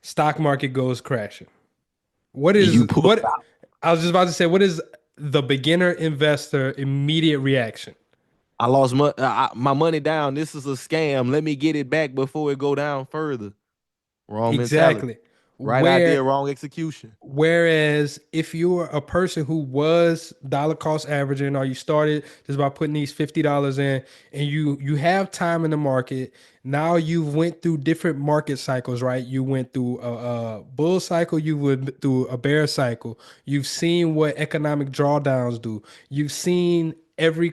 stock market goes crashing. What And is you pull what I was just about to say, what is the beginner investor immediate reaction? I lost my money down. This is a scam. Let me get it back before it go down further. Wrong mentality. Exactly. Right idea, Where wrong execution. Whereas if you're a person who was dollar cost averaging, or you started just by putting these $50 in, and you have time in the market, now you've went through different market cycles, right? You went through a bull cycle, you went through a bear cycle. You've seen what economic drawdowns do. You've seen every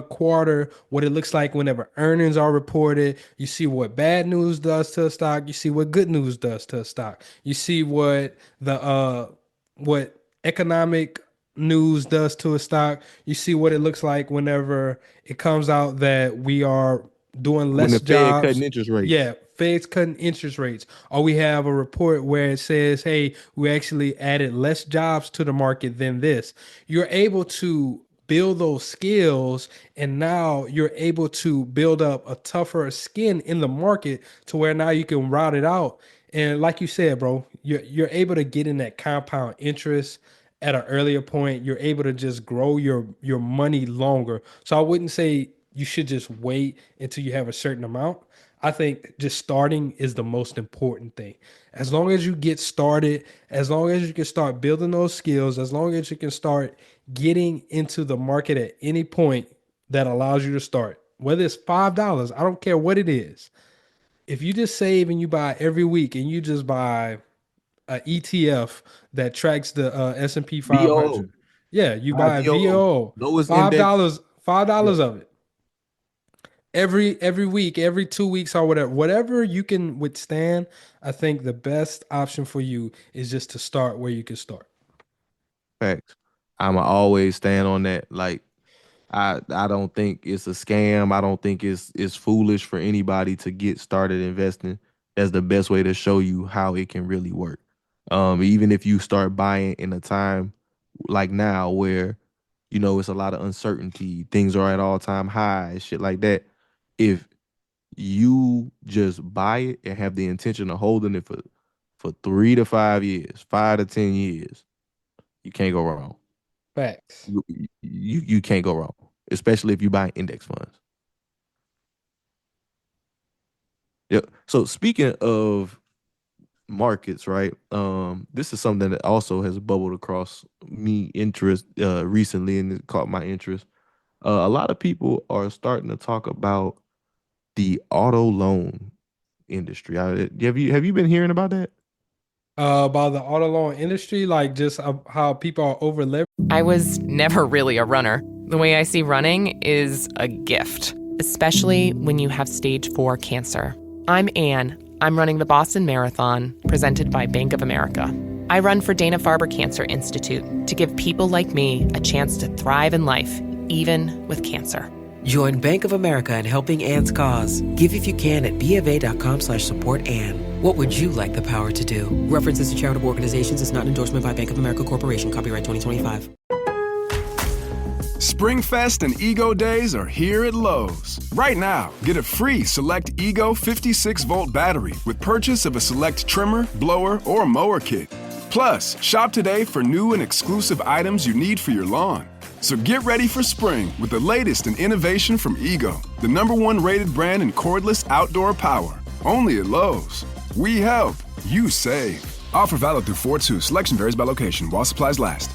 quarter what it looks like whenever earnings are reported. You see what bad news does to a stock. You see what good news does to a stock. You see what economic news does to a stock. You see what it looks like whenever it comes out that we are doing When less the Fed jobs. cutting interest rates. Yeah, Fed's cutting interest rates. Or we have a report where it says, hey, we actually added less jobs to the market than this. You're able to build those skills, and now you're able to build up a tougher skin in the market to where now you can route it out. And like you said, bro, you're able to get in that compound interest at an earlier point. You're able to just grow your money longer. So I wouldn't say you should just wait until you have a certain amount. I think just starting is the most important thing. As long as you get started, as long as you can start building those skills, as long as you can start getting into the market at any point that allows you to start, whether it's $5, I don't care what it is. If you just save and you buy every week and you just buy a ETF that tracks the S&P VOO. 500. Yeah, you Buy buy a VOO. VOO, Lowest $5, index. Yeah. $5 of it. Every week, every 2 weeks or whatever you can withstand. I think the best option for you is just to start where you can start. Facts. I'ma always stand on that. Like I don't think it's a scam. I don't think it's foolish for anybody to get started investing. That's the best way to show you how it can really work. Even if you start buying in a time like now where it's a lot of uncertainty, things are at all time highs, shit like that. If you just buy it and have the intention of holding it for 3 to 5 years, 5 to 10 years, you can't go wrong. Facts. You can't go wrong, especially if you buy index funds. Yep. So speaking of markets, right? This is something that also has bubbled across me interest recently, and it caught my interest. A lot of people are starting to talk about the auto loan industry. Have you been hearing about that? About the auto loan industry, like just how people are over leveraged. I was never really a runner. The way I see running is a gift, especially when you have stage 4 cancer. I'm Anne. I'm running the Boston Marathon, presented by Bank of America. I run for Dana-Farber Cancer Institute to give people like me a chance to thrive in life, even with cancer. Join Bank of America in helping Anne's cause. Give if you can at BofA.com/supportAnne. What would you like the power to do? References to charitable organizations is not an endorsement by Bank of America Corporation. Copyright 2025. Springfest and Ego Days are here at Lowe's. Right now, get a free Select Ego 56-volt battery with purchase of a Select trimmer, blower, or mower kit. Plus, shop today for new and exclusive items you need for your lawn. So get ready for spring with the latest in innovation from Ego, the #1 rated brand in cordless outdoor power. Only at Lowe's. We help, you save. Offer valid through 4/2. Selection varies by location while supplies last.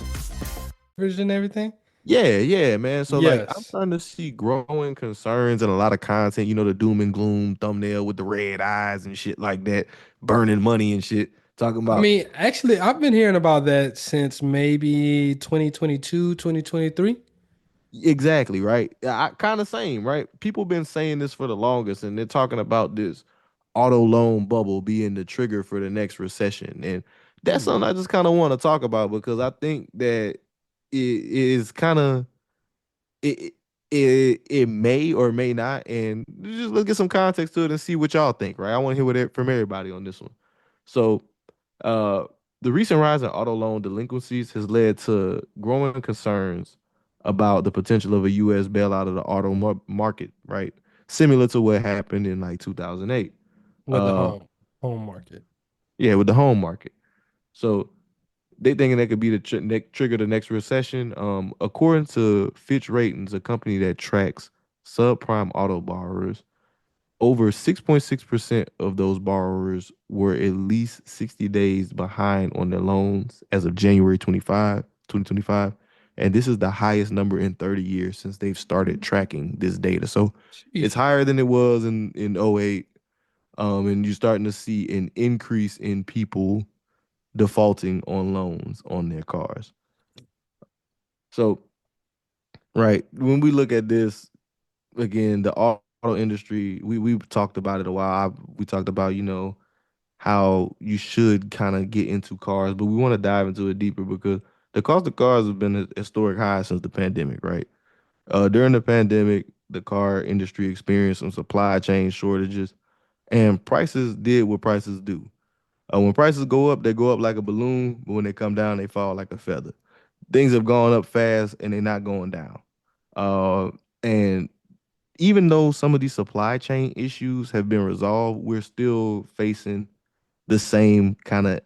And everything. Yeah, man. So like, I'm Yes. starting to see growing concerns and a lot of content. The doom and gloom thumbnail with the red eyes and shit like that, burning money and shit. Talking I about mean, actually, I've been hearing about that since maybe 2022, 2023. exactly right. I kind of same right. People been saying this for the longest, and they're talking about this auto loan bubble being the trigger for the next recession, and that's something I just kind of want to talk about because I think that it is kind of it it may or may not, and just let's get some context to it and see what y'all think, right? I want to hear from everybody on this one. So, uh, the recent rise in auto loan delinquencies has led to growing concerns about the potential of a U.S. bailout of the auto market, right? Similar to what happened in like 2008. With the Uh, home market. yeah, with the home market. So they thinking that could be the trigger the next recession. According to Fitch Ratings, a company that tracks subprime auto borrowers, over 6.6% of those borrowers were at least 60 days behind on their loans as of January 2025. And this is the highest number in 30 years since they've started tracking this data. So it's Jeez. higher than it was in '08. And you're starting to see an increase in people defaulting on loans on their cars. So, right, when we look at this, again, the auto industry, we've talked about it a while. We talked about, how you should kind of get into cars, but we want to dive into it deeper because the cost of cars have been at historic highs since the pandemic, right? During the pandemic, the car industry experienced some supply chain shortages, and prices did what prices do. When prices go up, they go up like a balloon, but when they come down, they fall like a feather. Things have gone up fast and they're not going down. And even though some of these supply chain issues have been resolved, we're still facing the same kind of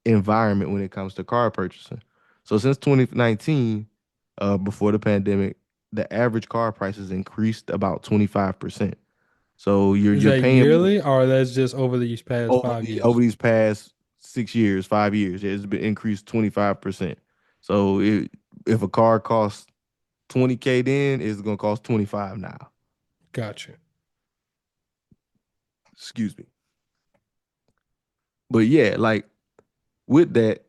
environment when it comes to car purchasing. So since 2019, before the pandemic, the average car prices increased about 25%. So Is you're that paying yearly or that's just over these past over 5 years? over these past 6 years, 5 years. It's been increased 25%. So if a car costs 20K then, it's gonna cost 25 now. Gotcha. Excuse me. But yeah, like with that,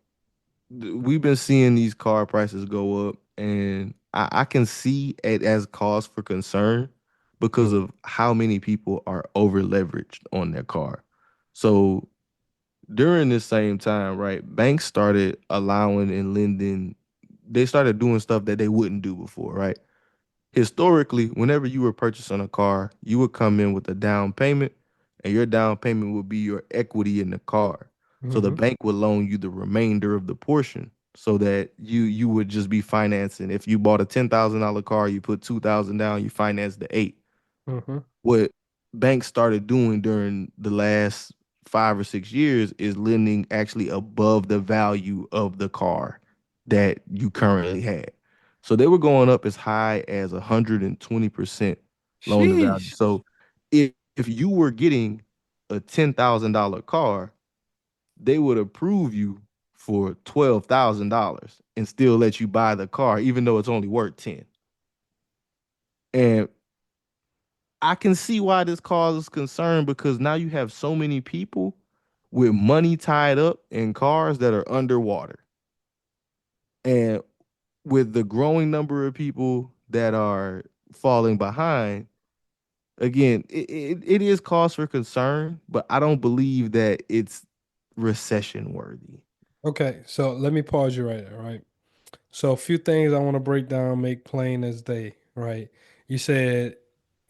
we've been seeing these car prices go up, and I can see it as cause for concern because of how many people are over leveraged on their car. So during this same time, right, banks started allowing and lending, they started doing stuff that they wouldn't do before, right? Historically, whenever you were purchasing a car, you would come in with a down payment, and your down payment would be your equity in the car. So the bank would loan you the remainder of the portion so that you would just be financing. If you bought a $10,000 car, you put 2,000 down, you finance the 8. Mm-hmm. What banks started doing during the last 5 or 6 years is lending actually above the value of the car that you currently had. So they were going up as high as 120% loan to value. Sheesh. So if you were getting a $10,000 car, they would approve you for $12,000 and still let you buy the car, even though it's only worth 10. And I can see why this causes concern because now you have so many people with money tied up in cars that are underwater. And with the growing number of people that are falling behind, again, it is cause for concern, but I don't believe that it's recession worthy. Okay, so let me pause you right there, right? So a few things I want to break down, make plain as day, right? You said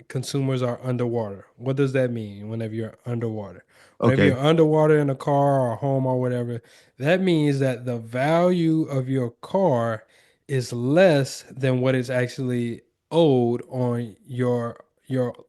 consumers are underwater. What does that mean whenever you're underwater? Whenever Okay. you're underwater in a car or a home or whatever, that means that the value of your car is less than what is actually owed on your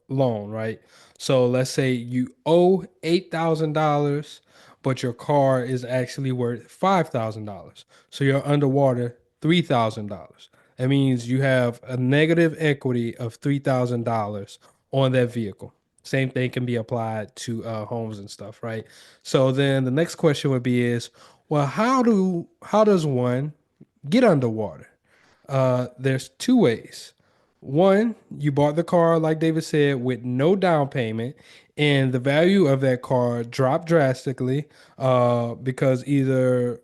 loan, right? So let's say you owe $8,000, but your car is actually worth $5,000. So you're underwater $3,000. That means you have a negative equity of $3,000 on that vehicle. Same thing can be applied to homes and stuff, right? So then the next question would be is, well, how does one get underwater? There's two ways. One, you bought the car, like David said, with no down payment, and the value of that car dropped drastically because either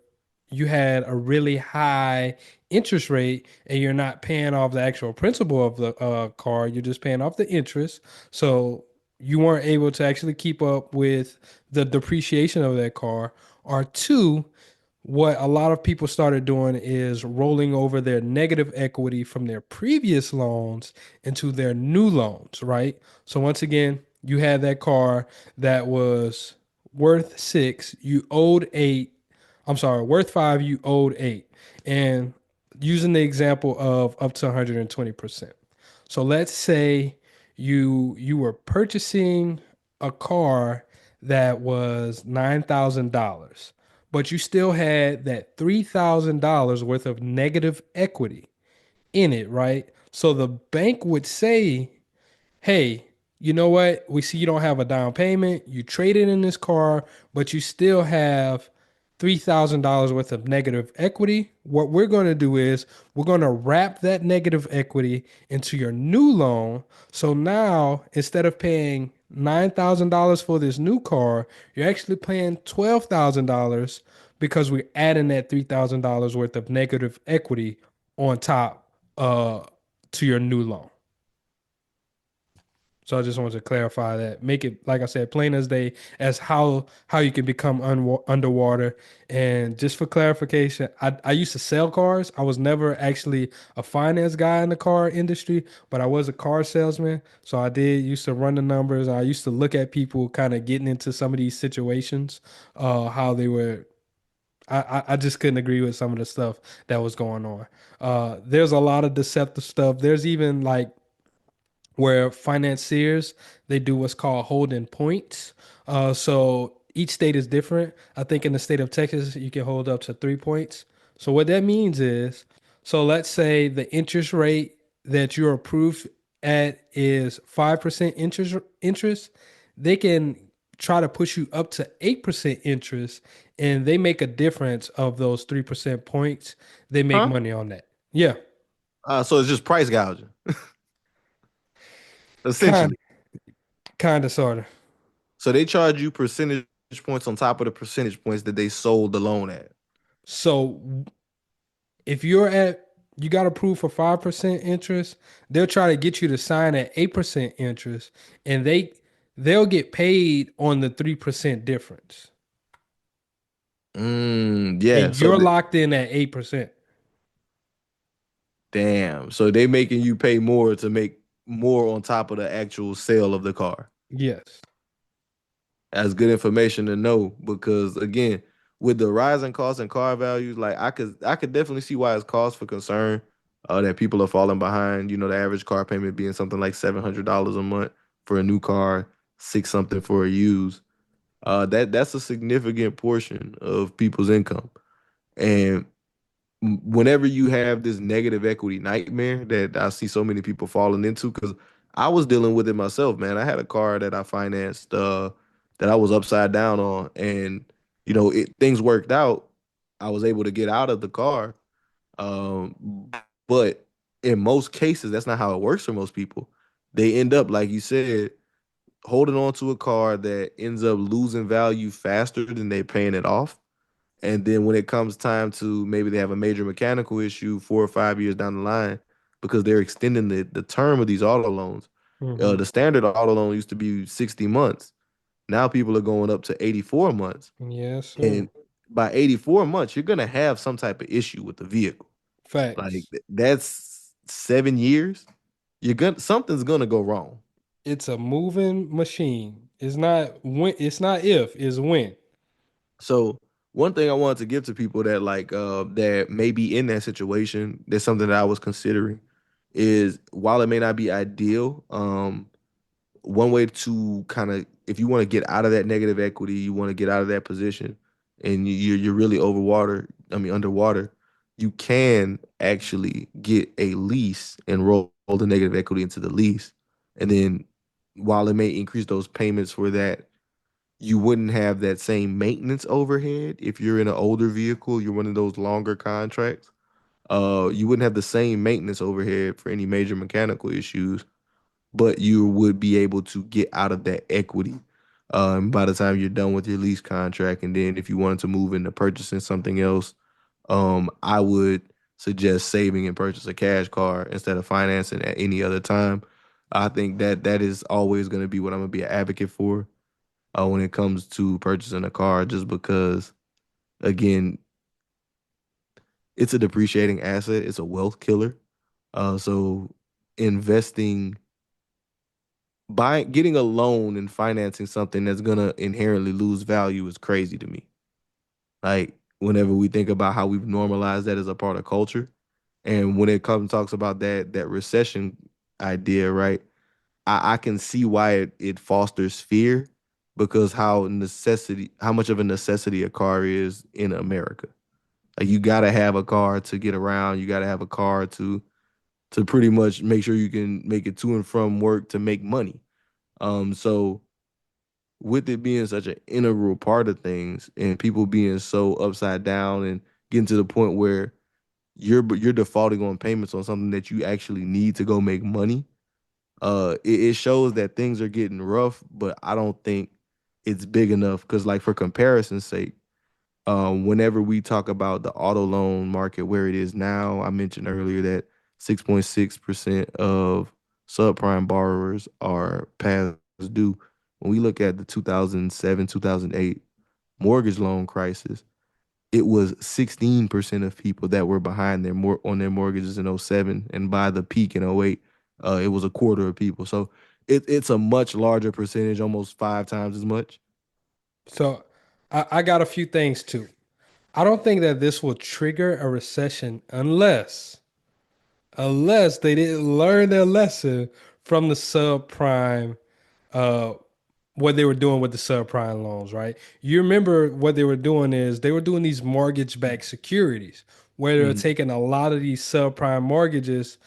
you had a really high interest rate and you're not paying off the actual principal of the car, you're just paying off the interest. So you weren't able to actually keep up with the depreciation of that car. Or two, what a lot of people started doing is rolling over their negative equity from their previous loans into their new loans, right? So once again, you had that car that was worth six, you owed eight. I'm sorry, worth five, you owed eight. And using the example of up to 120%. So let's say you were purchasing a car that was $9,000, but you still had that $3,000 worth of negative equity in it, right? So the bank would say, hey, you know what? We see you don't have a down payment. You traded in this car, but you still have $3,000 worth of negative equity. What we're going to do is we're going to wrap that negative equity into your new loan. So now instead of paying $9,000 for this new car, you're actually paying $12,000 because we're adding that $3,000 worth of negative equity on top to your new loan. So I just wanted to clarify that, make it, like I said, plain as day, as how you can become underwater. And just for clarification, I used to sell cars. I was never actually a finance guy in the car industry, but I was a car salesman. So I did used to run the numbers. I used to look at people kind of getting into some of these situations, how they were. I just couldn't agree with some of the stuff that was going on. There's a lot of deceptive stuff. There's even like where financiers they do what's called holding points. So each state is different. I think in the state of Texas, you can hold up to 3 points. So what that means is, so let's say the interest rate that you're approved at is 5% interest. They can try to push you up to 8% interest, and they make a difference of those 3% points. They make Huh? money on that. Yeah, So it's just price gouging, kind essentially. kind of sort of. So they charge you percentage points on top of the percentage points that they sold the loan at. So if you got approved for 5% interest, they'll try to get you to sign at 8% interest, and they'll get paid on the 3% difference. Yeah. And So you're locked in at 8%. damn. So they making you pay more to make more on top of the actual sale of the car. Yes. That's good information to know because again, with the rising costs and car values, like I could definitely see why it's cause for concern. That people are falling behind. You know, the average car payment being something like $700 a month for a new car. six something for a used. That's a significant portion of people's income. And whenever you have this negative equity nightmare that I see so many people falling into, because I was dealing with it myself, man. I had a car that I financed that I was upside down on, and things worked out. I was able to get out of the car, but in most cases, that's not how it works for most people. They end up, like you said, holding on to a car that ends up losing value faster than they're paying it off. And then when it comes time to maybe they have a major mechanical issue 4 or 5 years down the line because they're extending the term of these auto loans. Mhm. The standard auto loan used to be 60 months. Now people are going up to 84 months. Yes, sir. And by 84 months, you're going to have some type of issue with the vehicle. Like Facts. that's 7 years. Something's gonna go wrong. It's a moving machine. It's not when. It's not if. It's when. So one thing I wanted to give to people that that may be in that situation, that's something that I was considering, is while it may not be ideal, one way to kind of, if you want to get out of that negative equity, you want to get out of that position, and you're really underwater, you can actually get a lease and roll the negative equity into the lease, and then while it may increase those payments for that, you wouldn't have that same maintenance overhead if you're in an older vehicle, you're one of those longer contracts. You wouldn't have the same maintenance overhead for any major mechanical issues, but you would be able to get out of that equity by the time you're done with your lease contract. And then if you wanted to move into purchasing something else, I would suggest saving and purchase a cash car instead of financing at any other time. I think that is always going to be what I'm going to be an advocate for when it comes to purchasing a car, just because, again, it's a depreciating asset, it's a wealth killer. So investing, getting a loan and financing something that's gonna inherently lose value is crazy to me. Like whenever we think about how we've normalized that as a part of culture, and when it comes talks about that recession idea, right? I can see why it fosters fear because how much of a necessity a car is in America. Like you gotta have a car to get around. You gotta have a car to pretty much make sure you can make it to and from work to make money. So with it being such an integral part of things and people being so upside down and getting to the point where you're defaulting on payments on something that you actually need to go make money, it shows that things are getting rough, but I don't think it's big enough because, like, for comparison's sake, whenever we talk about the auto loan market where it is now, I mentioned earlier that 6.6% of subprime borrowers are past due. When we look at the 2007, 2008 mortgage loan crisis, it was 16% of people that were behind on their mortgages in '07, and by the peak in '08, it was a quarter of people. So it's a much larger percentage, almost 5 times as much. So I got a few things too. I don't think that this will trigger a recession unless they didn't learn their lesson from the subprime, uh, what they were doing with the subprime loans, right? You remember what they were doing is they were doing these mortgage-backed securities where they were Mhm. taking a lot of these subprime mortgages,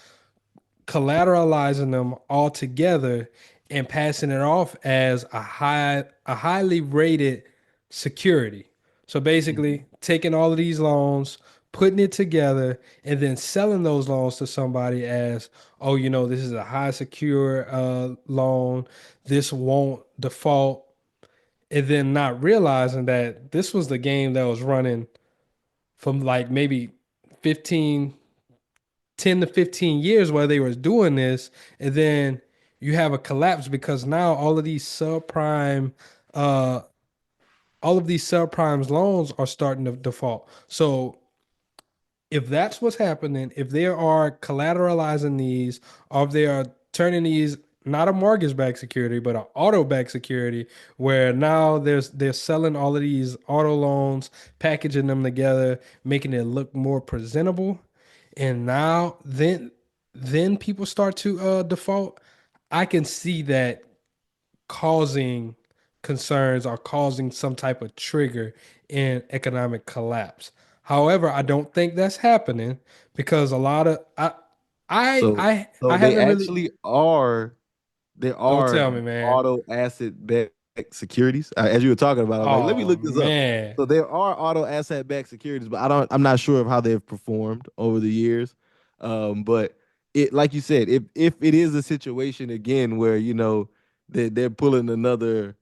collateralizing them all together and passing it off as a highly rated security. So basically taking all of these loans, putting it together, and then selling those loans to somebody as, oh, this is a high secure loan, this won't default, and then not realizing that this was the game that was running from like maybe 15 10 to 15 years while they was doing this, and then you have a collapse because now uh all of these subprimes loans are starting to default. So if that's what's happening, if they are collateralizing these, or if they are turning these not a mortgage-backed security, but an auto-backed security, where now they're selling all of these auto loans, packaging them together, making it look more presentable, and now then people start to default. I can see that causing concerns or causing some type of trigger in economic collapse. However, I don't think that's happening because a lot of I So I so I they haven't really. actually are there Don't are tell me, man. auto asset backed securities. As you were talking about, I was like, let me Oh look this up. man. So there are auto asset backed securities, but I'm not sure of how they've performed over the years. But it, like you said, if it is a situation again where they're pulling the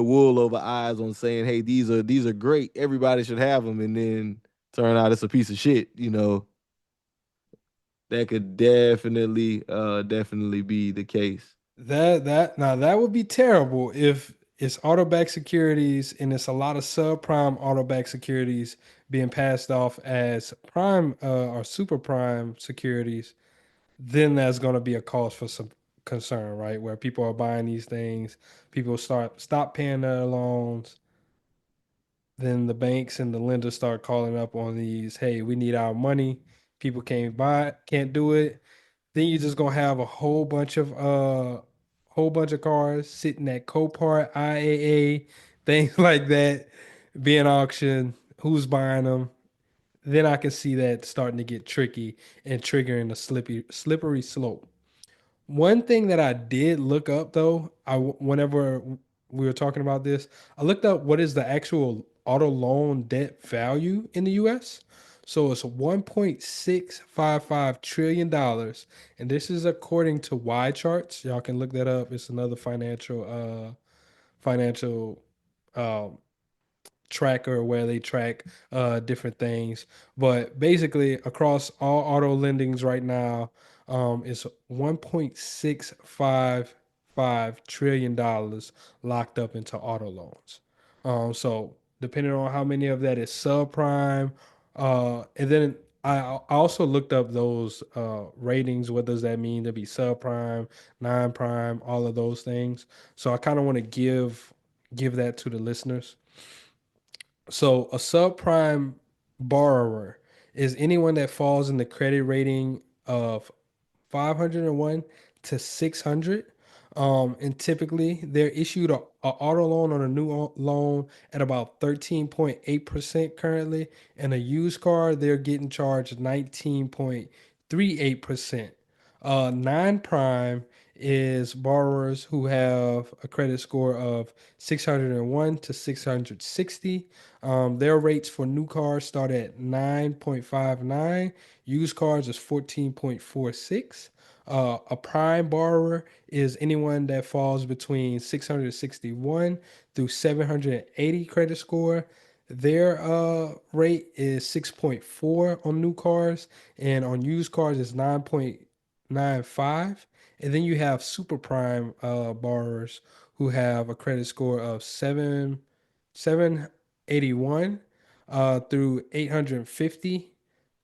wool over eyes on saying, hey, these are great, everybody should have them, and then turn out it's a piece of shit. That could definitely be the case. That would be terrible if it's auto-backed securities and it's a lot of subprime auto-backed securities being passed off as prime or super prime securities. Then there's going to be a cause for some concern, right? Where people are buying these things, people stop paying their loans, then the banks and the lenders start calling up on these, hey, we need our money. People can't do it. Then you're just gonna have a whole bunch of cars sitting at Copart, IAA, things like that being auctioned. Who's buying them? Then I can see that starting to get tricky and triggering a slippery slope. One thing that I did look up though, whenever we were talking about this, I looked up what is the actual auto loan debt value in the US. So it's $1.655 trillion, and this is according to Y charts. Y'all can look that up. It's another financial um, tracker where they track different things. But basically, across all auto lendings right now, it's $1.655 trillion locked up into auto loans. So depending on how many of that is subprime, and then I also looked up those ratings. What does that mean to be subprime, non-prime, all of those things. So I kind of want to give that to the listeners. So a subprime borrower is anyone that falls in the credit rating of 501 to 600. And typically they're issued a auto loan on a loan at about 13.8% currently. And a used car, they're getting charged 19.38%. Non-prime is borrowers who have a credit score of 601 to 660. Their rates for new cars start at 9.59. Used cars is 14.46. A prime borrower is anyone that falls between 661 through 780 credit score. Their rate is 6.4 on new cars, and on used cars is 9.95. And then you have super prime borrowers who have a credit score of 781 through 850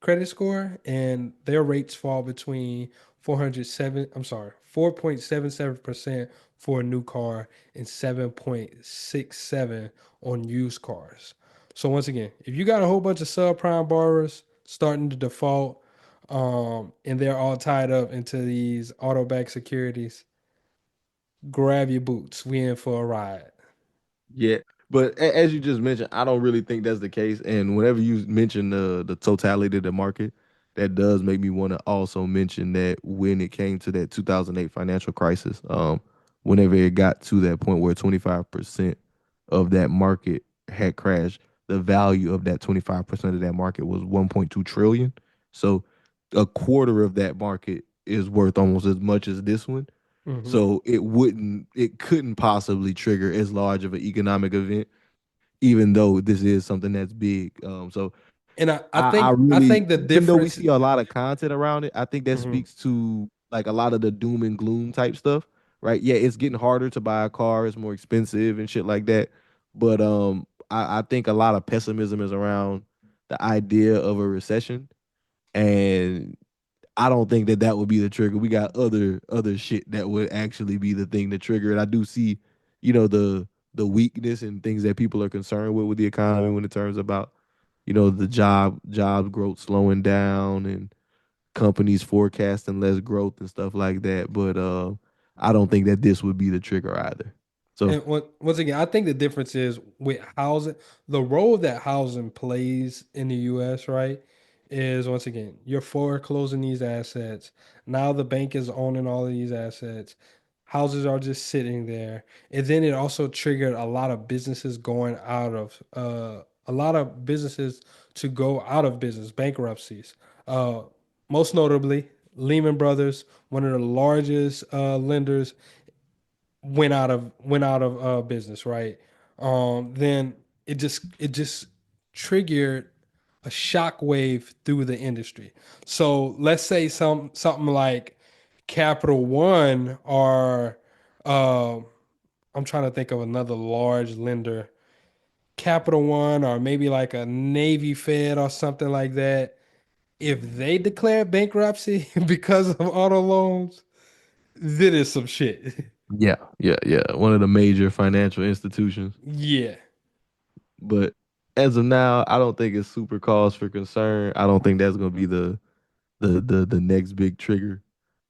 credit score, and their rates fall between 4.77% for a new car and 7.67 on used cars. So once again, if you got a whole bunch of subprime borrowers starting to default, and they're all tied up into these auto-backed securities, grab your boots. We in for a ride. Yeah, but as you just mentioned, I don't really think that's the case. And whenever you mention the totality of the market, that does make me want to also mention that when it came to that 2008 financial crisis, whenever it got to that point where 25% of that market had crashed, the value of that 25% of that market was 1.2 trillion. So a quarter of that market is worth almost as much as this one. Hmm. So it couldn't possibly trigger as large of an economic event, even though this is something that's big. So And I I think I really, think the even though we difference. see a lot of content around it, I think that Mhm. speaks to like a lot of the doom and gloom type stuff, right? Yeah, it's getting harder to buy a car, it's more expensive and shit like that. But I think a lot of pessimism is around the idea of a recession, and I don't think that would be the trigger. We got other shit that would actually be the thing to trigger it. I do see, the weakness and things that people are concerned with the economy when it turns about, the job growth slowing down and companies forecasting less growth and stuff like that. But I don't think that this would be the trigger either. So And once again, I think the difference is with housing, the role that housing plays in the U.S., right, is once again, you're foreclosing these assets. Now the bank is owning all of these assets. Houses are just sitting there. And then it also triggered a lot of businesses going out of, a lot of businesses to go out of business, bankruptcies. Uh, Most notably, Lehman Brothers, one of the largest lenders went out of business, right? Then it just triggered a shockwave through the industry. So let's say something like Capital One or I'm trying to think of another large lender, Capital One or maybe like a Navy Fed or something like that. If they declare bankruptcy because of auto loans, then it's some shit. yeah, yeah. One of the major financial institutions. Yeah. But as of now, I don't think it's super cause for concern. I don't think that's gonna be the next big trigger.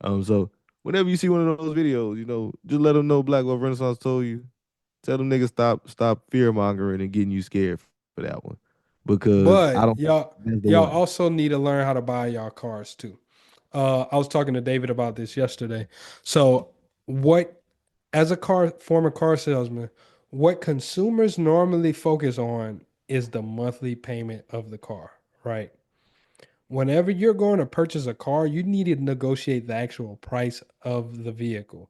So whenever you see one of those videos, just let them know Black Wealth Renaissance told you. Tell them niggas stop fear mongering and getting you scared for that one, because I But don't think that's the y'all one. also need to learn how to buy y'all cars too. I was talking to David about this yesterday. So what as a former car salesman, what consumers normally focus on is the monthly payment of the car, right? Whenever you're going to purchase a car, you need to negotiate the actual price of the vehicle.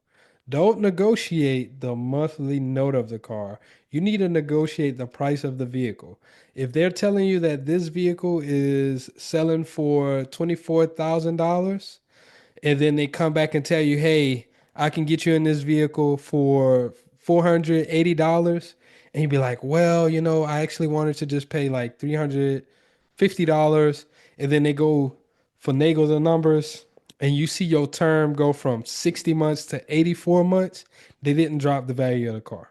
Don't negotiate the monthly note of the car. You need to negotiate the price of the vehicle. If they're telling you that this vehicle is selling for $24,000, and then they come back and tell you, hey, I can get you in this vehicle for $480. And you'd be like, well, I actually wanted to just pay like $350. And then they go finagle the numbers and you see your term go from 60 months to 84 months. They didn't drop the value of the car.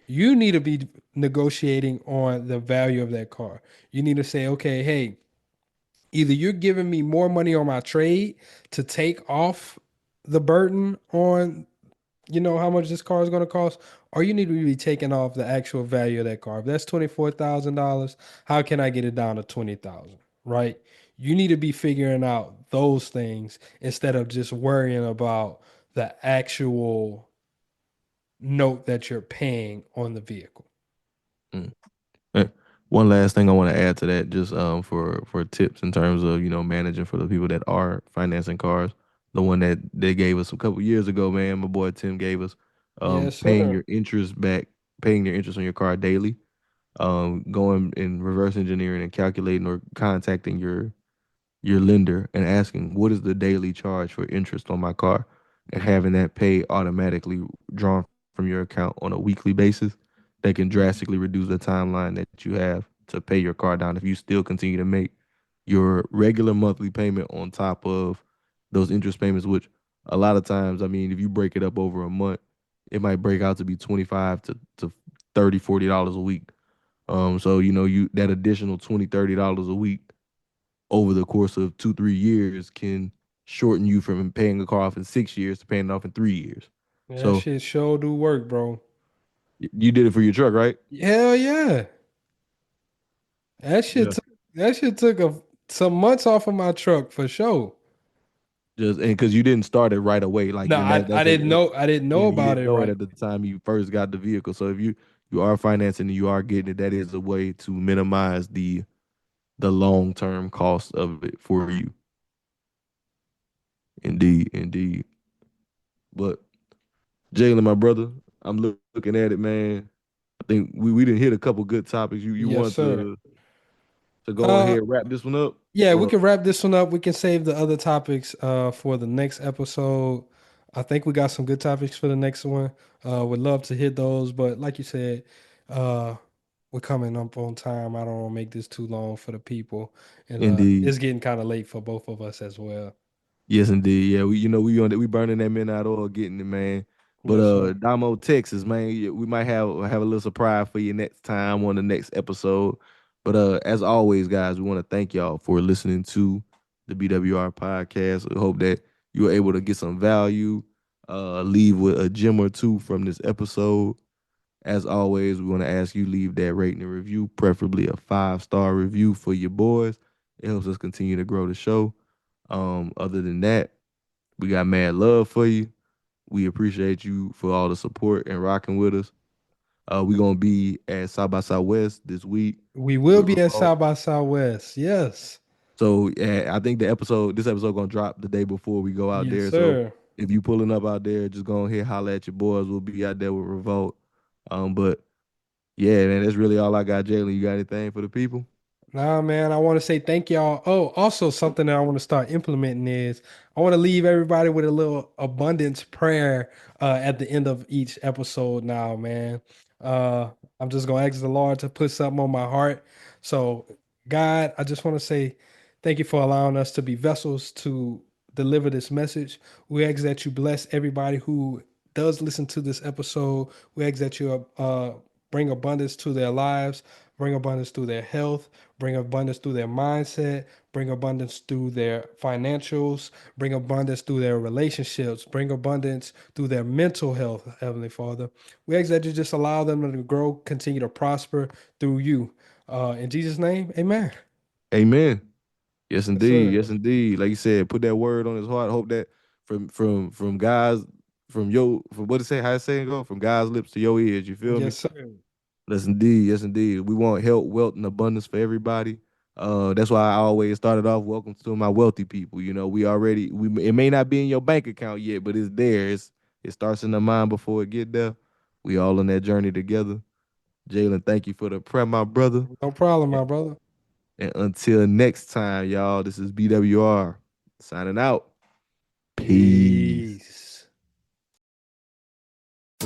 You need to be negotiating on the value of that car. You need to say, okay, hey, either you're giving me more money on my trade to take off the burden on, how much this car is going to cost, or you need to be taking off the actual value of that car. If that's $24,000, how can I get it down to 20,000? Right? You need to be figuring out those things instead of just worrying about the actual note that you're paying on the vehicle. Mm. Eh, One last thing I want to add to that, just for tips in terms of managing for the people that are financing cars. The one that they gave us a couple years ago, man, my boy Tim gave us, Yes, paying sir. your interest back, paying your interest on your car daily, going and reverse engineering and calculating or contacting your lender and asking what is the daily charge for interest on my car, and having that pay automatically drawn from your account on a weekly basis, that can drastically reduce the timeline that you have to pay your car down if you still continue to make your regular monthly payment on top of those interest payments, which a lot of times, I mean, if you break it up over a month, it might break out to be 25 to 30, $40 a week. So you that additional $20, $30 a week over the course of 2, 3 years can shorten you from paying a car off in 6 years to paying it off in 3 years. That So shit sure do work, bro. you did it for your truck, right? Hell yeah. That shit Yeah. took some months off of my truck for sure. Just and because you didn't start it right away, like, No, and I, I that's didn't know I didn't know yeah, you about didn't it know it right. at the time you first got the vehicle. So if you are financing and you are getting it, that is a way to minimize the long term cost of it for you. Indeed, indeed. But Jalen, my brother, I'm looking at it, man. I think we didn't hit a couple good topics. You Yes, want sir. to go Uh ahead and wrap this one up? yeah, we Or can wrap this one up. We can save the other topics for the next episode. I think we got some good topics for the next one. Would love to hit those, but like you said, uh we're coming up on time. I don't want to make this too long for the people. And indeed. it's getting kind of late for both of us as well. Yes, indeed. Yeah, we burning that midnight oil, getting it, man. But Yes, sir. Damo, Texas, man, we might have a little surprise for you next time on the next episode. But as always, guys, we want to thank y'all for listening to the BWR podcast. We hope that you were able to get some value. leave with a gem or two from this episode. As always, we want to ask you leave that rating and review, preferably a 5-star review for your boys. It helps us continue to grow the show. Other than that, we got mad love for you. We appreciate you for all the support and rocking with us. We're gonna be at South by Southwest this week. We will be at South by Southwest. Yes. So I think this episode gonna drop the day before we go out there. Sir. So if you pulling up out there, just go ahead, holler at your boys. We'll be out there with Revolt. But yeah, man, that's really all I got. Jalen, you got anything for the people? Nah, man, I want to say thank y'all. Oh, also something that I want to start implementing is I want to leave everybody with a little abundance prayer at the end of each episode now, man. I'm just going to ask the Lord to put something on my heart. So, God, I just want to say thank you for allowing us to be vessels to deliver this message. We ask that you bless everybody who does listen to this episode. We ask that you bring abundance to their lives, bring abundance through their health, bring abundance through their mindset, bring abundance through their financials, bring abundance through their relationships, bring abundance through their mental health, Heavenly Father. We ask that you just allow them to grow, continue to prosper through you. In Jesus' name, amen. Amen. Yes, indeed. sir. Yes, indeed. Like you said, put that word on his heart. Hope that from guys, from what it say, how it saying go? From God's lips to your ears. You feel me? Yes, sir. Yes, indeed. Yes, indeed. We want health, wealth, and abundance for everybody. That's why I always started off, welcome to my wealthy people. You know, it may not be in your bank account yet, but it's there. It starts in the mind before it get there. We all on that journey together. Jalen, thank you for the prayer, my brother. No problem, my brother. And until next time, y'all, this is BWR signing out. Peace.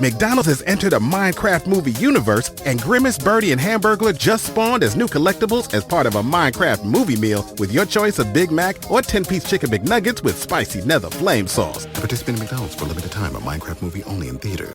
McDonald's has entered a Minecraft movie universe, and Grimace, Birdie, and Hamburglar just spawned as new collectibles as part of a Minecraft movie meal with your choice of Big Mac or 10-piece chicken McNuggets with spicy nether flame sauce. Participate in McDonald's for a limited time. A Minecraft movie only in theaters.